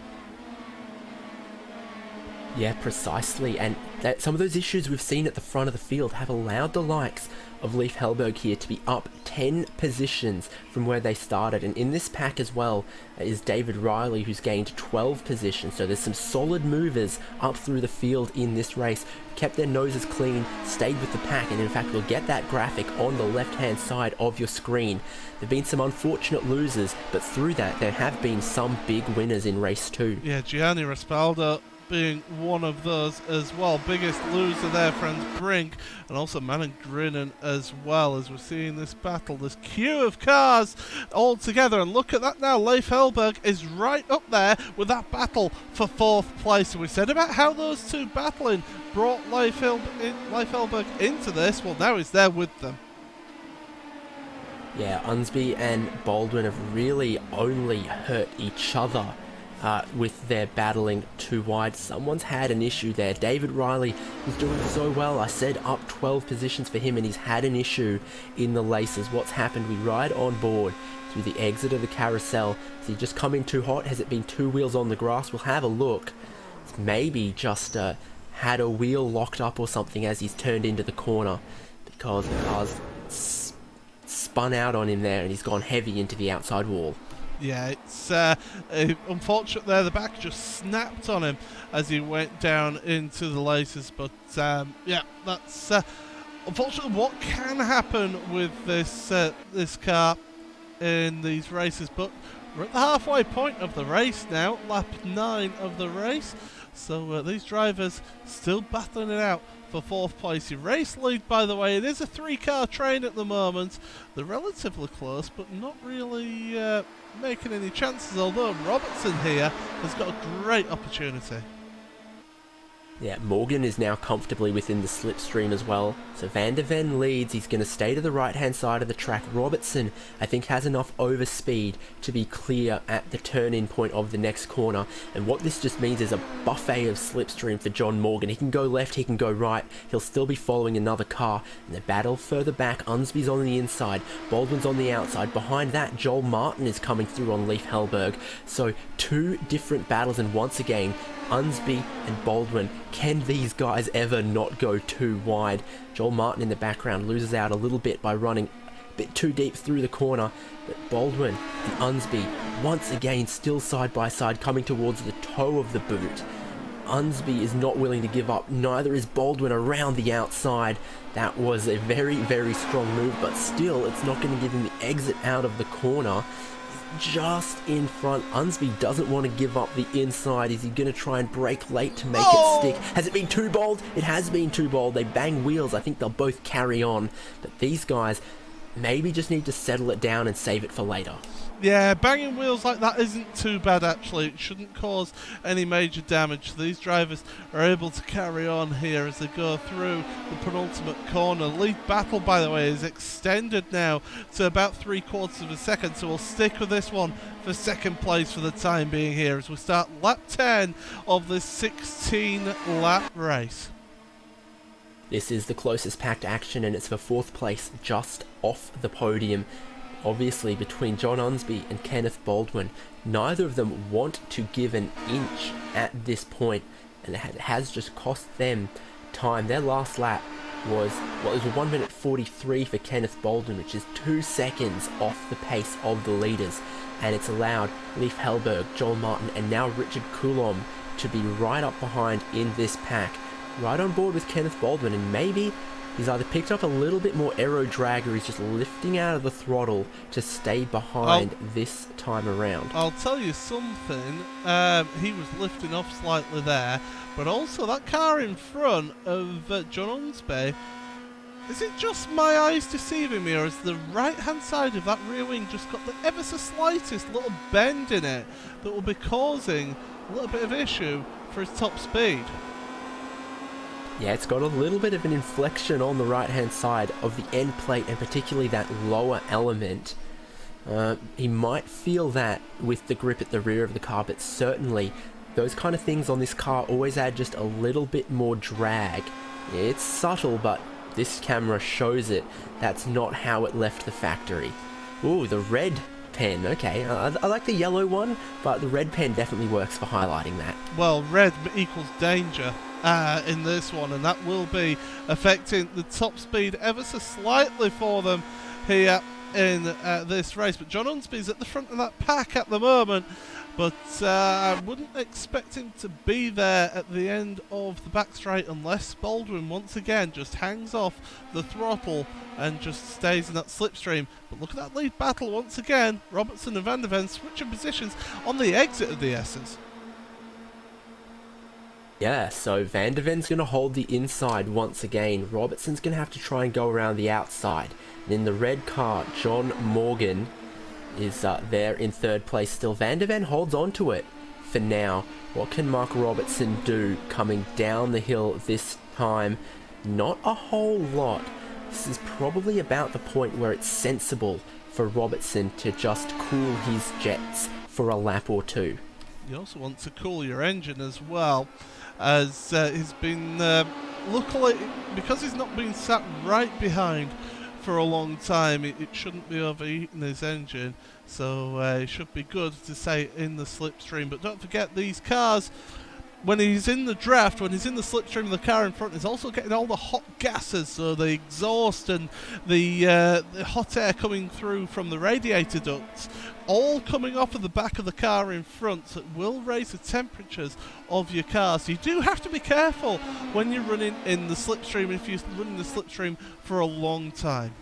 Yeah, precisely, and some of those issues we've seen at the front of the field have allowed the likes of Leif Hellberg here to be up 10 positions from where they started. And in this pack as well is David Riley, who's gained 12 positions. So there's some solid movers up through the field in this race, kept their noses clean, stayed with the pack, and in fact we'll get that graphic on the left hand side of your screen. There have been some unfortunate losers, but through that there have been some big winners in race 2. Yeah, Gianni Raspaldo being one of those as well. Biggest loser there, friends, Brink, and also Manon Grinnen as well, as we're seeing this battle, this queue of cars all together. And look at that now, Leif Hellberg is right up there with that battle for 4th place. And we said about how those two battling brought Leif Hellberg into this. Well, now he's there with them. Yeah, Unsby and Baldwin have really only hurt each other with their battling too wide. Someone's had an issue there. David Riley is doing so well. I said up 12 positions for him, and he's had an issue in the laces. What's happened? We ride on board through the exit of the carousel. Has he just come in too hot? Has it been 2 wheels on the grass? We'll have a look. It's maybe just had a wheel locked up or something as he's turned into the corner, because the car's spun out on him there and he's gone heavy into the outside wall. Yeah, it's unfortunate there. The back just snapped on him as he went down into the laces. But yeah, that's unfortunately what can happen with this car in these races. But we're at the halfway point of the race now, lap 9 of the race. So these drivers still battling it out for 4th place. Your race lead, by the way, it is a 3-car train at the moment. They're relatively close, but not really making any chances, although Robertson here has got a great opportunity. Yeah, Morgan is now comfortably within the slipstream as well. So Van der Ven leads. He's going to stay to the right-hand side of the track. Robertson, I think, has enough overspeed to be clear at the turn-in point of the next corner. And what this just means is a buffet of slipstream for John Morgan. He can go left, he can go right. He'll still be following another car. And the battle further back, Unsby's on the inside. Baldwin's on the outside. Behind that, Joel Martin is coming through on Leif Hellberg. So 2 different battles, and once again, Unsby and Baldwin. Can these guys ever not go too wide? Joel Martin in the background loses out a little bit by running a bit too deep through the corner, but Baldwin and Unsby once again still side by side, coming towards the toe of the boot. Unsby is not willing to give up, neither is Baldwin around the outside. That was a very, very strong move, but still it's not going to give him the exit out of the corner. Just in front. Unsby doesn't want to give up the inside. Is he going to try and brake late to make it stick? Has it been too bold? It has been too bold. They bang wheels. I think they'll both carry on. But these guys maybe just need to settle it down and save it for later. Yeah, banging wheels like that isn't too bad, actually. It shouldn't cause any major damage. These drivers are able to carry on here as they go through the penultimate corner. Lead battle, by the way, is extended now to about 3/4 of a second, so we'll stick with this one for 2nd place for the time being here as we start lap 10 of this 16-lap race. This is the closest packed action, and it's for 4th place, just off the podium. Obviously, between John Unsby and Kenneth Baldwin, neither of them want to give an inch at this point, and it has just cost them time. Their last lap was, well, it was 1 minute 43 for Kenneth Baldwin, which is 2 seconds off the pace of the leaders, and it's allowed Leif Hellberg, Joel Martin, and now Richard Coulomb to be right up behind in this pack. right on board with Kenneth Baldwin, and maybe he's either picked up a little bit more aero drag or he's just lifting out of the throttle to stay behind this time around. I'll tell you something, he was lifting off slightly there, but also that car in front of John Unsby, is it just my eyes deceiving me, or has the right hand side of that rear wing just got the ever so slightest little bend in it that will be causing a little bit of issue for his top speed? Yeah, it's got a little bit of an inflection on the right-hand side of the end plate, and particularly that lower element. He might feel that with the grip at the rear of the car, but certainly those kind of things on this car always add just a little bit more drag. It's subtle, but this camera shows it. That's not how it left the factory. Ooh, the red pen. Okay, I like the yellow one, but the red pen definitely works for highlighting that. Well, red equals danger in this one, and that will be affecting the top speed ever so slightly for them here in this race. But John Unsby's at the front of that pack at the moment, but I wouldn't expect him to be there at the end of the back straight unless Baldwin once again just hangs off the throttle and just stays in that slipstream. But look at that lead battle once again. Robertson and Van der Ven switching positions on the exit of the S's. Yeah, so Van der Ven's going to hold the inside once again. Robertson's going to have to try and go around the outside. And in the red car, John Morgan is there in third place still. Van der Ven holds on to it for now. What can Mark Robertson do coming down the hill this time? Not a whole lot. This is probably about the point where it's sensible for Robertson to just cool his jets for a lap or two. You also want to cool your engine as well, as he's been, luckily, because he's not been sat right behind for a long time, it shouldn't be overheating his engine, so it should be good to stay in the slipstream. But don't forget, these cars, when he's in the draft, when he's in the slipstream of the car in front, he's also getting all the hot gases, so the exhaust and the hot air coming through from the radiator ducts, all coming off of the back of the car in front, so it will raise the temperatures of your car. So you do have to be careful when you're running in the slipstream, if you're running the slipstream for a long time.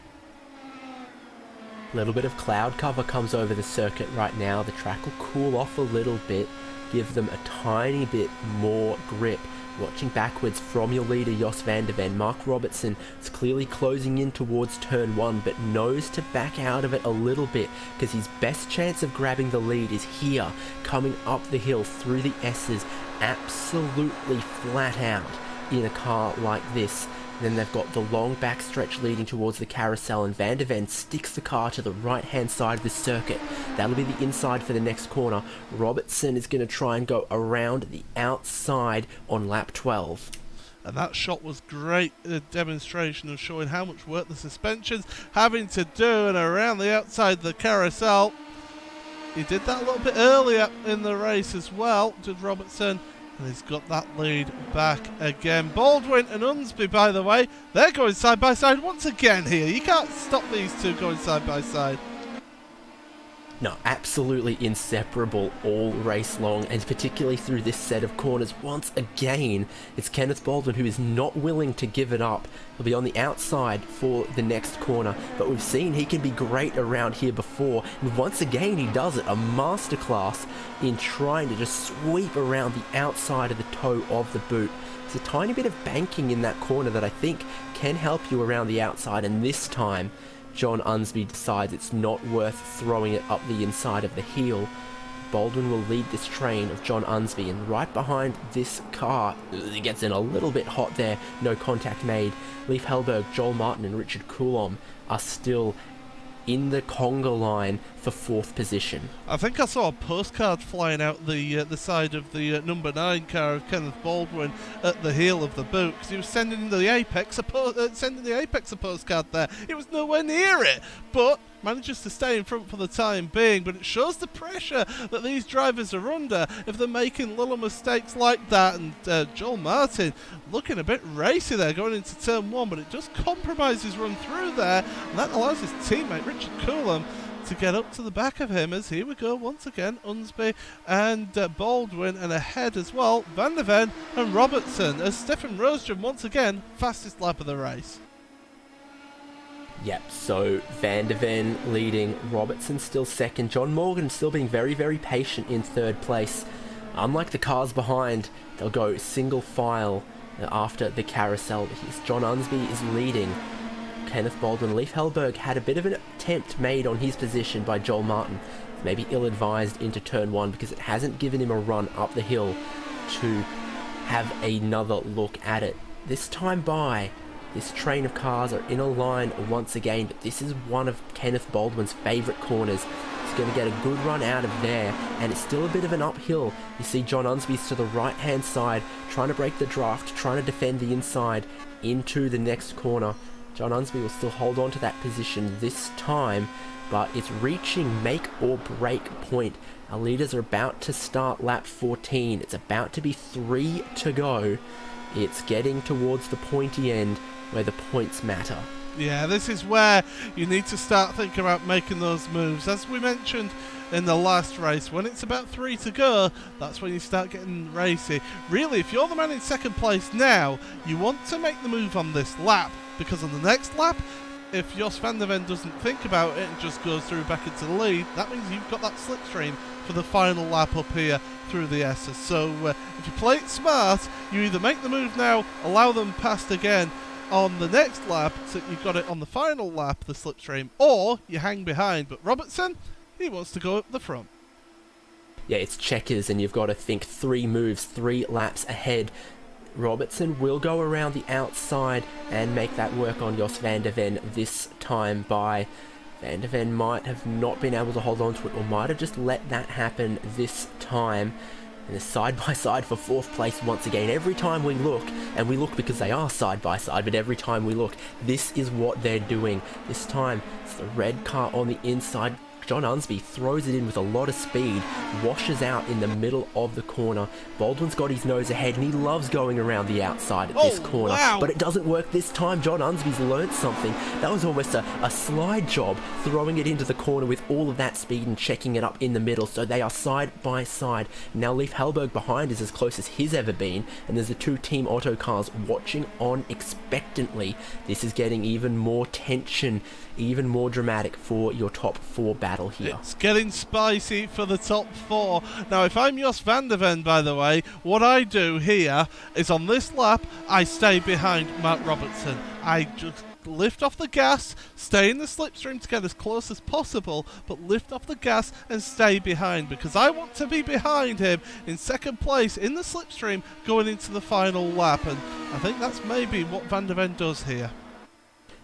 A little bit of cloud cover comes over the circuit right now. The track will cool off a little bit, give them a tiny bit more grip. Watching backwards from your leader Jos Van der Ven, Mark Robertson is clearly closing in towards turn one, but knows to back out of it a little bit because his best chance of grabbing the lead is here, coming up the hill through the S's, absolutely flat out in a car like this. Then they've got the long backstretch leading towards the carousel, and Van der Ven sticks the car to the right-hand side of the circuit. That'll be the inside for the next corner. Robertson is going to try and go around the outside on lap 12. And that shot was great, a demonstration of showing how much work the suspension's having to do, and around the outside of the carousel. He did that a little bit earlier in the race as well, did Robertson. And he's got that lead back again. Baldwin and Unsby, by the way, they're going side by side once again here. You can't stop these two going side by side. No, absolutely inseparable all race long, and particularly through this set of corners. Once again, it's Kenneth Baldwin who is not willing to give it up. He'll be on the outside for the next corner, but we've seen he can be great around here before, and once again he does it. A masterclass in trying to just sweep around the outside of the toe of the boot. There's a tiny bit of banking in that corner that I think can help you around the outside, and this time John Unsby decides it's not worth throwing it up the inside of the heel. Baldwin will lead this train of John Unsby, and right behind this car, it gets in a little bit hot there, no contact made. Leif Hellberg, Joel Martin and Richard Coulomb are still in the conga line for fourth position. I think I saw a postcard flying out the side of the number 9 car of Kenneth Baldwin at the heel of the boot, because he was sending the Apex a postcard there. It was nowhere near it, but manages to stay in front for the time being. But it shows the pressure that these drivers are under if they're making little mistakes like that. And Joel Martin looking a bit racy there going into turn 1, but it just compromises run through there, and that allows his teammate Richard Coulomb to get up to the back of him, as here we go once again, Unsby and Baldwin, and ahead as well, Van der Ven and Robertson, as Stefan Rosström once again, fastest lap of the race. Yep, so Van der Ven leading, Robertson still second, John Morgan still being very, very patient in third place. Unlike the cars behind, they'll go single file after the carousel. Here's John Unsby is leading. Kenneth Baldwin. Leif Hellberg had a bit of an attempt made on his position by Joel Martin. Maybe ill-advised into turn 1 because it hasn't given him a run up the hill to have another look at it. This time by, this train of cars are in a line once again, but this is one of Kenneth Baldwin's favourite corners. He's going to get a good run out of there, and it's still a bit of an uphill. You see John Unsby's to the right-hand side, trying to break the draft, trying to defend the inside into the next corner. John Unsby will still hold on to that position this time, but it's reaching make or break point. Our leaders are about to start lap 14. It's about to be 3 to go. It's getting towards the pointy end where the points matter. Yeah, this is where you need to start thinking about making those moves. As we mentioned in the last race, when it's about 3 to go, that's when you start getting racy. Really, if you're the man in second place now, you want to make the move on this lap, because on the next lap, if Jos van der Ven doesn't think about it and just goes through back into the lead, that means you've got that slipstream for the final lap up here through the S's. So if you play it smart, you either make the move now, allow them past again on the next lap, so you've got it on the final lap, the slipstream, or you hang behind. But Robertson, he wants to go up the front. Yeah, it's checkers, and you've got to think 3 moves, 3 laps ahead. Robertson will go around the outside and make that work on Jos van der Ven this time by. Van der Ven might have not been able to hold on to it, or might have just let that happen this time. And they're side by side for 4th place once again. Every time we look, and we look because they are side by side, but every time we look, this is what they're doing. This time, it's the red car on the inside. John Unsby throws it in with a lot of speed, washes out in the middle of the corner. Baldwin's got his nose ahead, and he loves going around the outside at this corner. Wow. But it doesn't work this time. John Unsby's learnt something. That was almost a slide job, throwing it into the corner with all of that speed and checking it up in the middle. So they are side by side. Now Leif Hellberg behind is as close as he's ever been, and there's the 2 Team Auto cars watching on expectantly. This is getting even more tension, even more dramatic for your top 4 battle here. It's getting spicy for the top 4. Now, if I'm Jos van der Ven, by the way, what I do here is on this lap, I stay behind Mark Robertson. I just lift off the gas, stay in the slipstream to get as close as possible, but lift off the gas and stay behind, because I want to be behind him in second place in the slipstream going into the final lap, and I think that's maybe what Van der Ven does here.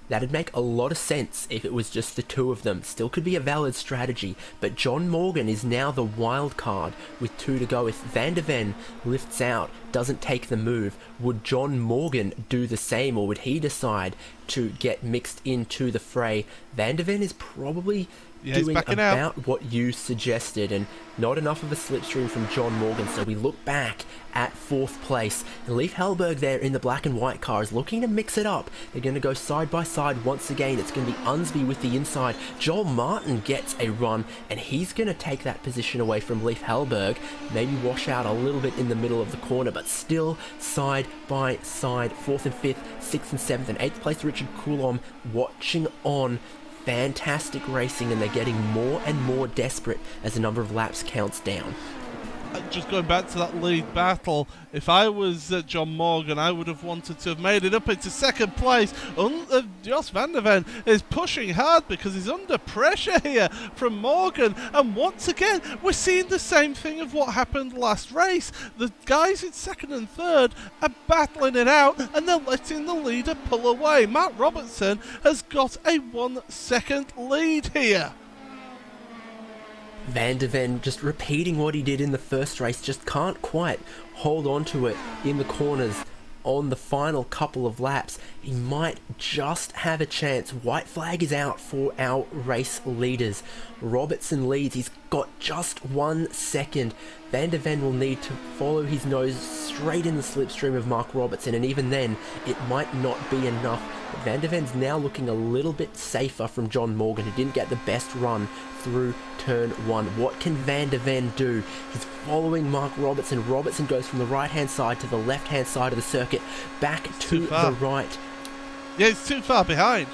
That'd make a lot of sense if it was just the 2 of them. Still could be a valid strategy, but John Morgan is now the wild card with 2 to go. If Van der Ven lifts out, doesn't take the move, would John Morgan do the same, or would he decide to get mixed into the fray? Van der Ven is probably doing about what you suggested, and not enough of a slipstream from John Morgan, so we look back at 4th place. And Leif Hellberg there in the black and white car is looking to mix it up. They're going to go side by side once again. It's going to be Unsby with the inside. Joel Martin gets a run, and he's going to take that position away from Leif Hellberg. Maybe wash out a little bit in the middle of the corner, but still side by side. 4th and 5th, 6th and 7th, and 8th place Richard Coulomb watching on. Fantastic racing, and they're getting more and more desperate as the number of laps counts down. Just going back to that lead battle, if I was John Morgan, I would have wanted to have made it up into second place. Jos van der Ven is pushing hard because he's under pressure here from Morgan, and once again we're seeing the same thing of what happened last race. The guys in second and third are battling it out, and they're letting the leader pull away. Matt Robertson has got a 1 second lead here. Van der Ven just repeating what he did in the first race, just can't quite hold on to it in the corners on the final couple of laps. He might just have a chance. White flag is out for our race leaders. Robertson leads. He's got just 1 second. Van der Ven will need to follow his nose straight in the slipstream of Mark Robertson, and even then, it might not be enough. But Van der Ven's now looking a little bit safer from John Morgan, who didn't get the best run through turn 1. What can Van der Ven do? He's following Mark Robertson. Robertson goes from the right-hand side to the left-hand side of the circuit, back to the right. Yeah, it's too far behind.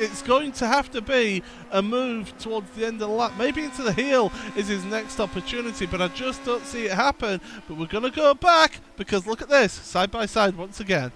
It's going to have to be a move towards the end of the lap. Maybe into the heel is his next opportunity, but I just don't see it happen. But we're going to go back, because look at this, side by side once again.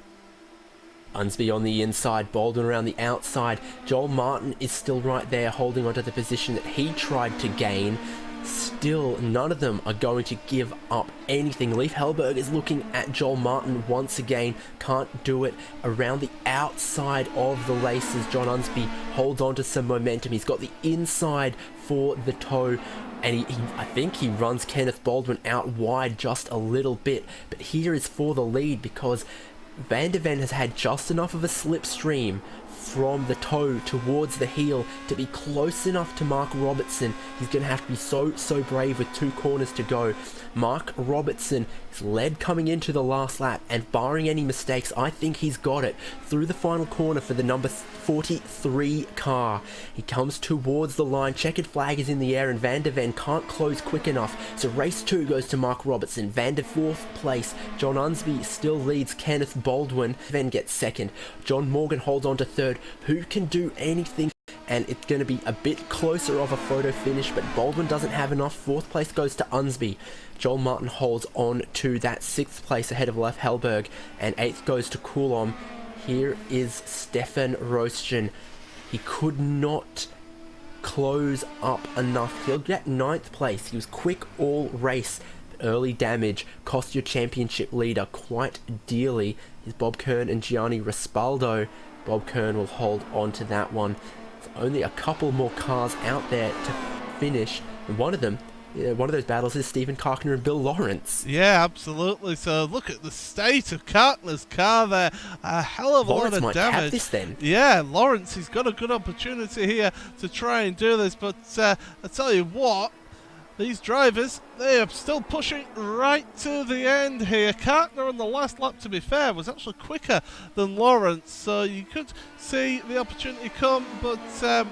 Unsby on the inside, Baldwin around the outside. Joel Martin is still right there, holding onto the position that he tried to gain. Still, none of them are going to give up anything. Leif Hellberg is looking at Joel Martin once again. Can't do it. Around the outside of the races, John Unsby holds on to some momentum. He's got the inside for the toe. And I think he runs Kenneth Baldwin out wide just a little bit. But here is for the lead, because Van der Ven has had just enough of a slipstream from the toe towards the heel to be close enough to Mark Robertson. He's going to have to be so brave with 2 corners to go. Mark Robertson is led coming into the last lap, and barring any mistakes, I think he's got it through the final corner for the number 43 car. He comes towards the line, checkered flag is in the air, and Van der Ven can't close quick enough, so race 2 goes to Mark Robertson. Van der 4th place. John Unsby still leads Kenneth Baldwin, then gets 2nd. John Morgan holds on to 3rd. Who can do anything? And it's going to be a bit closer of a photo finish, but Baldwin doesn't have enough. 4th place goes to Unsby. Joel Martin holds on to that 6th place ahead of Leif Hellberg, and 8th goes to Coulomb. Here is Stefan Rostjen. He could not close up enough. He'll get 9th place. He was quick all race. Early damage cost your championship leader quite dearly. Is Bob Kern and Gianni Respaldo. Bob Kern will hold on to that one. There's only a couple more cars out there to finish, and one of those battles is Stephen Karkner and Bill Lawrence. Yeah, absolutely. So look at the state of Karkner's car there. A hell of a Lawrence lot of might damage. have this then. Yeah, Lawrence, he's got a good opportunity here to try and do this, but I tell you what, these drivers, they are still pushing right to the end here. Karkner on the last lap, to be fair, was actually quicker than Lawrence, so you could see the opportunity come, but I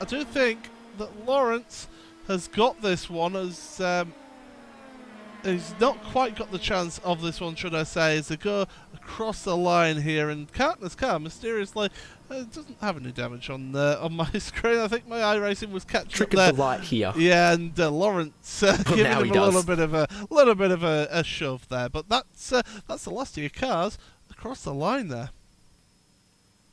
do think that Lawrence has got this one, as he's not quite got the chance of this one, should I say, as they go across the line here, and Karkner's car mysteriously doesn't have any damage on my screen. I think my iRacing was catching Trick up there. of the light here. Yeah, and Lawrence giving now him he a does. little bit of a shove there, but that's the last of your cars across the line there.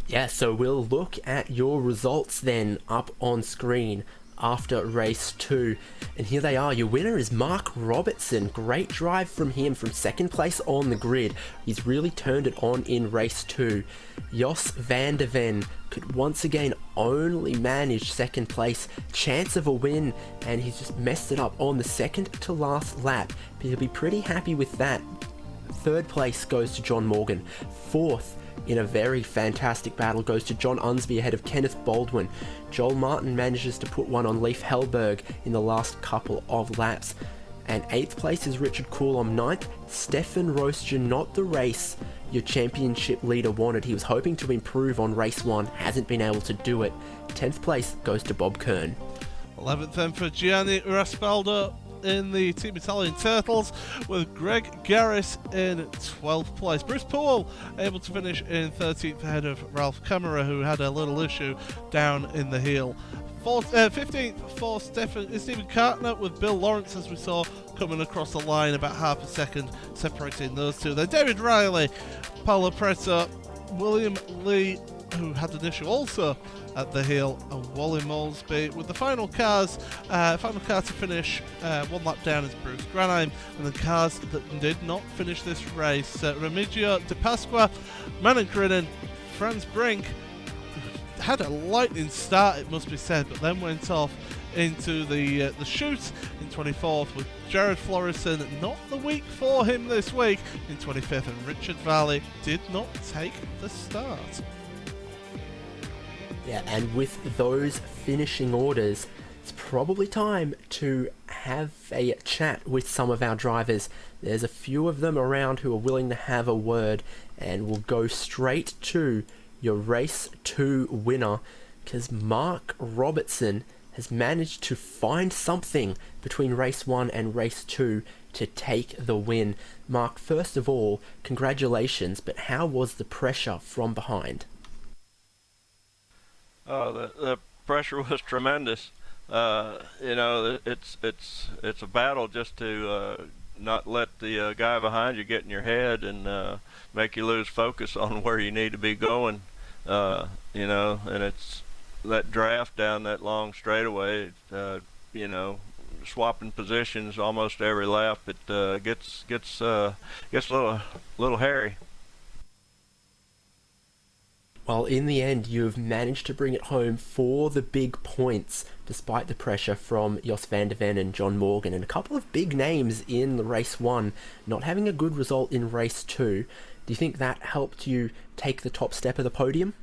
Yeah, so we'll look at your results then up on screen after race 2, and here they are. Your winner is Mark Robertson. Great drive from him from 2nd place on the grid. He's really turned it on in race 2. Jos Van der Ven could once again only manage 2nd place, chance of a win, and he's just messed it up on the 2nd to last lap, but he'll be pretty happy with that. 3rd place goes to John Morgan. 4th, in a very fantastic battle, goes to John Unsby ahead of Kenneth Baldwin. Joel Martin manages to put one on Leif Hellberg in the last couple of laps. And 8th place is Richard Coulomb. 9th, Stefan Rostjen, not the race your championship leader wanted. He was hoping to improve on race 1, hasn't been able to do it. 10th place goes to Bob Kern. 11th then for Gianni Raspaldo in the Team Italian Turtles, with Greg Garris in 12th place. Bruce Poole able to finish in 13th ahead of Ralph Camera, who had a little issue down in the heel. 15th for Stephen Karkner, with Bill Lawrence, as we saw, coming across the line about half a second separating those two. Then David Riley, Paolo Preto, William Lee, who had an issue also at the heel, and Wally Molesby, with the final car to finish 1 lap down is Bruce Granheim, and the cars that did not finish this race, Remigio De Pasqua, Manon Crinan, Franz Brink, had a lightning start, it must be said, but then went off into the chute in 24th, with Jared Florison, not the week for him this week, in 25th, and Richard Valley did not take the start. Yeah, and with those finishing orders, it's probably time to have a chat with some of our drivers. There's a few of them around who are willing to have a word, and we'll go straight to your Race 2 winner, because Mark Robertson has managed to find something between Race 1 and Race 2 to take the win. Mark, first of all, congratulations, but how was the pressure from behind? The pressure was tremendous. It's a battle just to not let the guy behind you get in your head and make you lose focus on where you need to be going. And it's that draft down that long straightaway. Swapping positions almost every lap. It gets a little hairy. Well, in the end, you've managed to bring it home for the big points, despite the pressure from Jos van der Ven and John Morgan, and a couple of big names in the Race 1, not having a good result in Race 2. Do you think that helped you take the top step of the podium?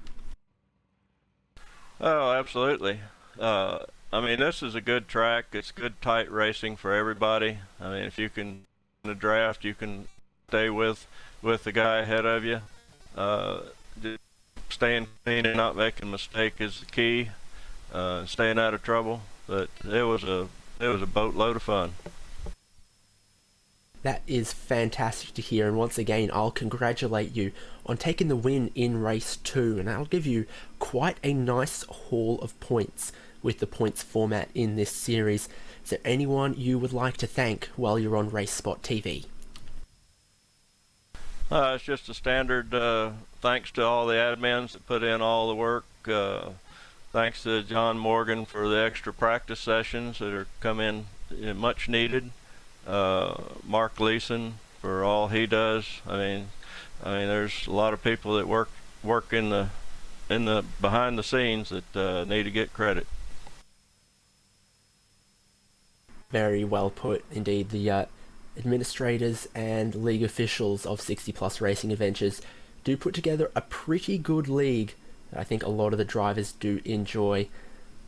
Oh, absolutely. This is a good track. It's good, tight racing for everybody. If you can, in the draft, you can stay with the guy ahead of you. Staying clean and not making a mistake is the key. Staying out of trouble. But it was a boatload of fun. That is fantastic to hear, and once again, I'll congratulate you on taking the win in Race 2, and I'll give you quite a nice haul of points with the points format in this series. Is there anyone you would like to thank while you're on RaceSpotTV? It's just a standard thanks to all the admins that put in all the work. Thanks to John Morgan for the extra practice sessions that are come in much needed. Mark Leeson for all he does. There's a lot of people that work in the behind the scenes that need to get credit. Very well put indeed. The administrators and league officials of 60 Plus Racing Adventures do put together a pretty good league that I think a lot of the drivers do enjoy.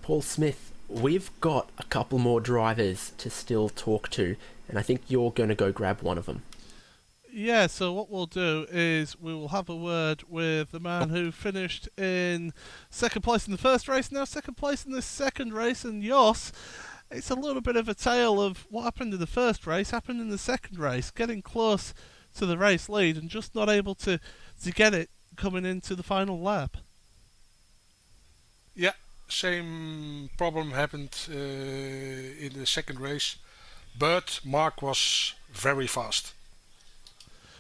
Paul Smith, we've got a couple more drivers to still talk to, and I think you're going to go grab one of them. Yeah, so what we'll do is we will have a word with the man who finished in second place in the first race, now second place in the second race, and Jos, it's a little bit of a tale of what happened in the first race, happened in the second race, getting close to the race lead and just not able to get it coming into the final lap. Yeah, same problem happened in the second race, but Mark was very fast.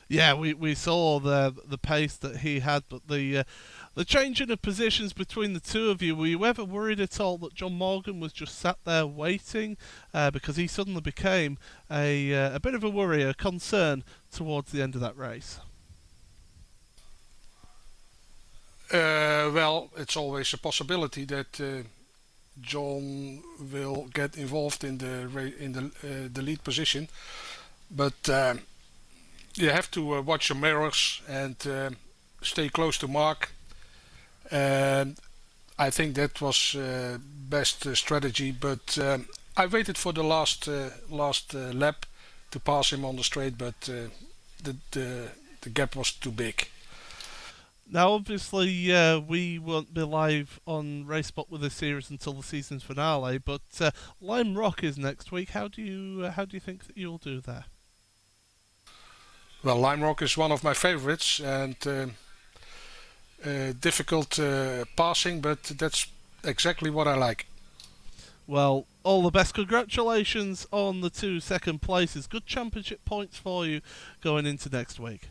Yeah, we saw the pace that he had, but the changing of positions between the two of you, were you ever worried at all that John Morgan was just sat there waiting because he suddenly became a bit of a worry, a concern towards the end of that race? Well, it's always a possibility that John will get involved in the lead position, but you have to watch your mirrors and stay close to Mark. And I think that was best strategy. But I waited for the last lap to pass him on the straight, but the gap was too big. Now, obviously, we won't be live on RaceSpot with this series until the season's finale. But Lime Rock is next week. How do you think that you'll do there? Well, Lime Rock is one of my favorites, and difficult passing, but that's exactly what I like. Well, all the best. Congratulations on the 2 second places. Good championship points for you going into next week.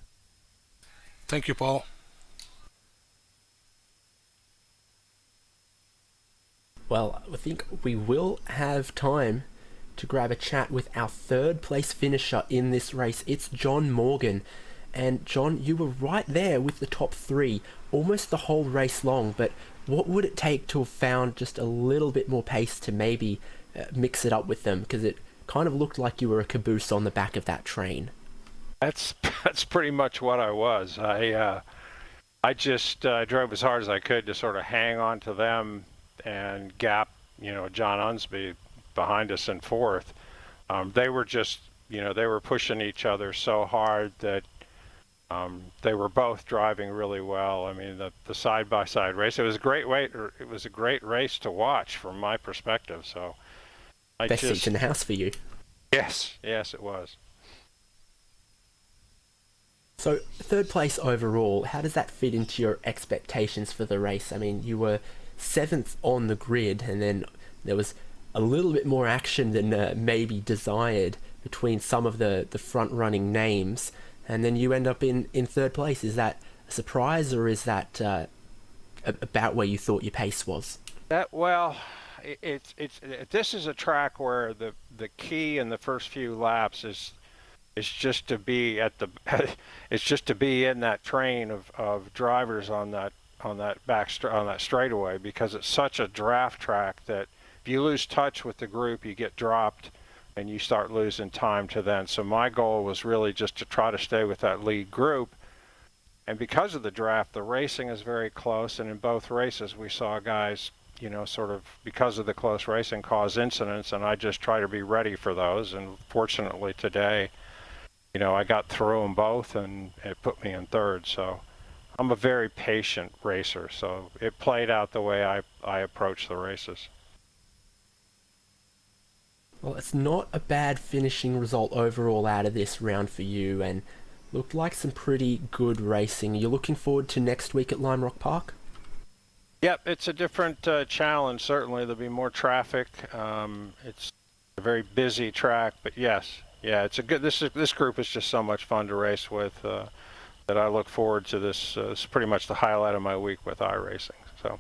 Thank you, Paul. Well, I think we will have time to grab a chat with our third place finisher in this race. It's John Morgan. And John, you were right there with the top 3 almost the whole race long, but what would it take to have found just a little bit more pace to maybe mix it up with them? Because it kind of looked like you were a caboose on the back of that train. That's pretty much what I was. I just drove as hard as I could to sort of hang on to them and gap, John Unsby behind us in fourth. They were just, they were pushing each other so hard that They were both driving really well. I mean, the side-by-side race, it was a great race to watch from my perspective. So Best seats in the house for you. Yes, it was. So, third place overall, how does that fit into your expectations for the race? I mean, you were 7th on the grid, and then there was a little bit more action than maybe desired between some of the front-running names, and then you end up in third place. Is that a surprise, or is that about where you thought your pace was? This is a track where the key in the first few laps is just to be it's just to be in that train of drivers on that straightaway, because it's such a draft track that if you lose touch with the group, you get dropped and you start losing time to them. So my goal was really just to try to stay with that lead group. And because of the draft, the racing is very close, and in both races we saw guys, sort of because of the close racing, cause incidents, and I just try to be ready for those. And fortunately today, I got through them both, and it put me in third. So I'm a very patient racer, so it played out the way I approach the races. Well, it's not a bad finishing result overall out of this round for you, and looked like some pretty good racing. You're looking forward to next week at Lime Rock Park? Yep, it's a different challenge. Certainly, there'll be more traffic. It's a very busy track, but yes, it's a good. This group is just so much fun to race with that I look forward to this. It's pretty much the highlight of my week with iRacing. So.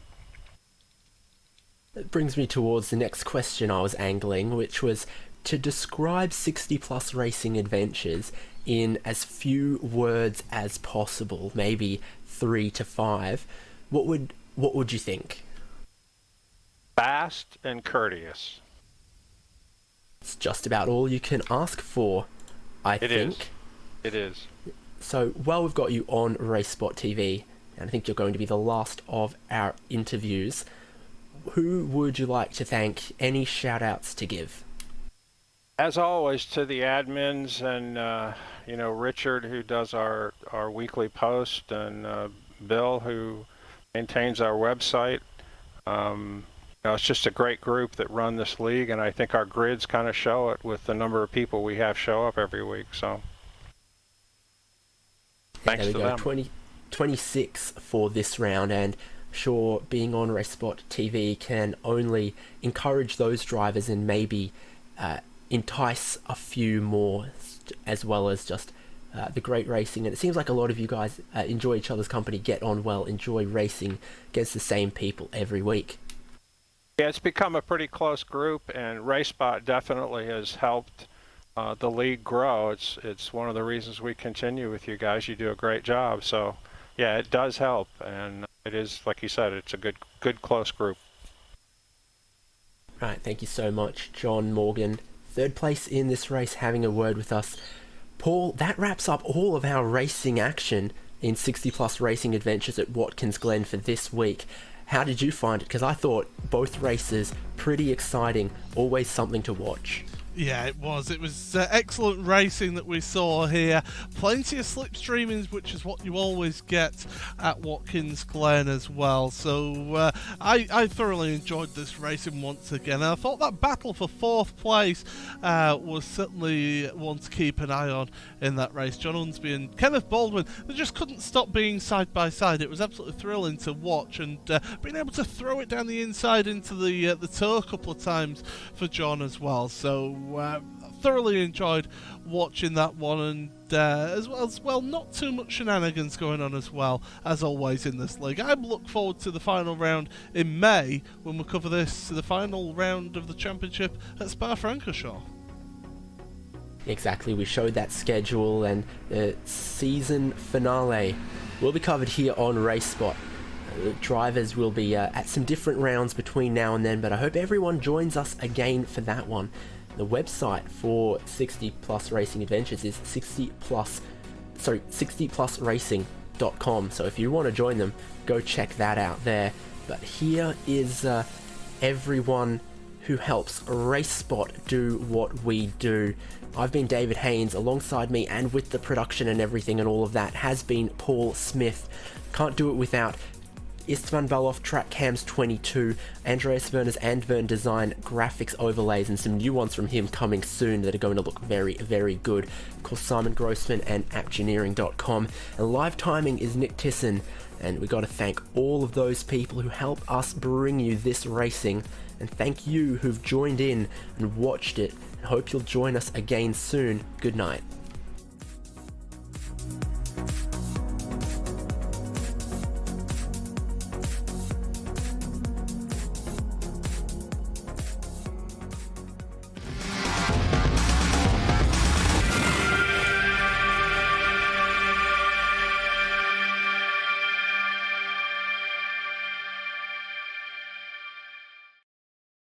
That brings me towards the next question I was angling, which was to describe 60-plus racing adventures in as few words as possible, maybe 3 to 5. What would you think? Fast and courteous. It's just about all you can ask for, I think. It is. So, while we've got you on RaceSpotTV, and I think you're going to be the last of our interviews, who would you like to thank? Any shout-outs to give? As always, to the admins and, Richard, who does our weekly post, and Bill, who maintains our website. It's just a great group that run this league, and I think our grids kind of show it with the number of people we have show up every week. So thanks to them. 26 for this round, and sure, being on RaceSpotTV can only encourage those drivers and maybe entice a few more, as well as just the great racing. And it seems like a lot of you guys enjoy each other's company, get on well, enjoy racing against the same people every week. Yeah, it's become a pretty close group, and RaceSpot definitely has helped the league grow. It's one of the reasons we continue with you guys. You do a great job. So yeah, it does help, and it is, like you said, it's a good close group. Right, thank you so much, John Morgan. Third place in this race, having a word with us. Paul, that wraps up all of our racing action in 60-plus racing adventures at Watkins Glen for this week. How did you find it? Because I thought both races pretty exciting, always something to watch. Yeah, it was. It was excellent racing that we saw here. Plenty of slipstreamings, which is what you always get at Watkins Glen as well. So I thoroughly enjoyed this racing once again. And I thought that battle for 4th place was certainly one to keep an eye on in that race. John Unsby and Kenneth Baldwin, they just couldn't stop being side by side. It was absolutely thrilling to watch, and being able to throw it down the inside into the toe a couple of times for John as well. So thoroughly enjoyed watching that one, and as well, not too much shenanigans going on as well, as always in this league. I look forward to the final round in May when we cover the final round of the championship at Spa-Francorchamps. Exactly, we showed that schedule, and the season finale will be covered here on RaceSpot. The drivers will be at some different rounds between now and then, but I hope everyone joins us again for that one. The website for 60-plus racing adventures is 60plusracing.com. So if you want to join them, go check that out there. But here is everyone who helps RaceSpot do what we do. I've been David Haynes. Alongside me and with the production and everything and all of that has been Paul Smith. Can't do it without Istvan Baloff Track Cams 22, Andreas Werner's Andvern Design graphics overlays, and some new ones from him coming soon that are going to look very, very good. Of course, Simon Grossman and AppGeneering.com. And live timing is Nick Tisson. And we got to thank all of those people who help us bring you this racing. And thank you who've joined in and watched it. And hope you'll join us again soon. Good night.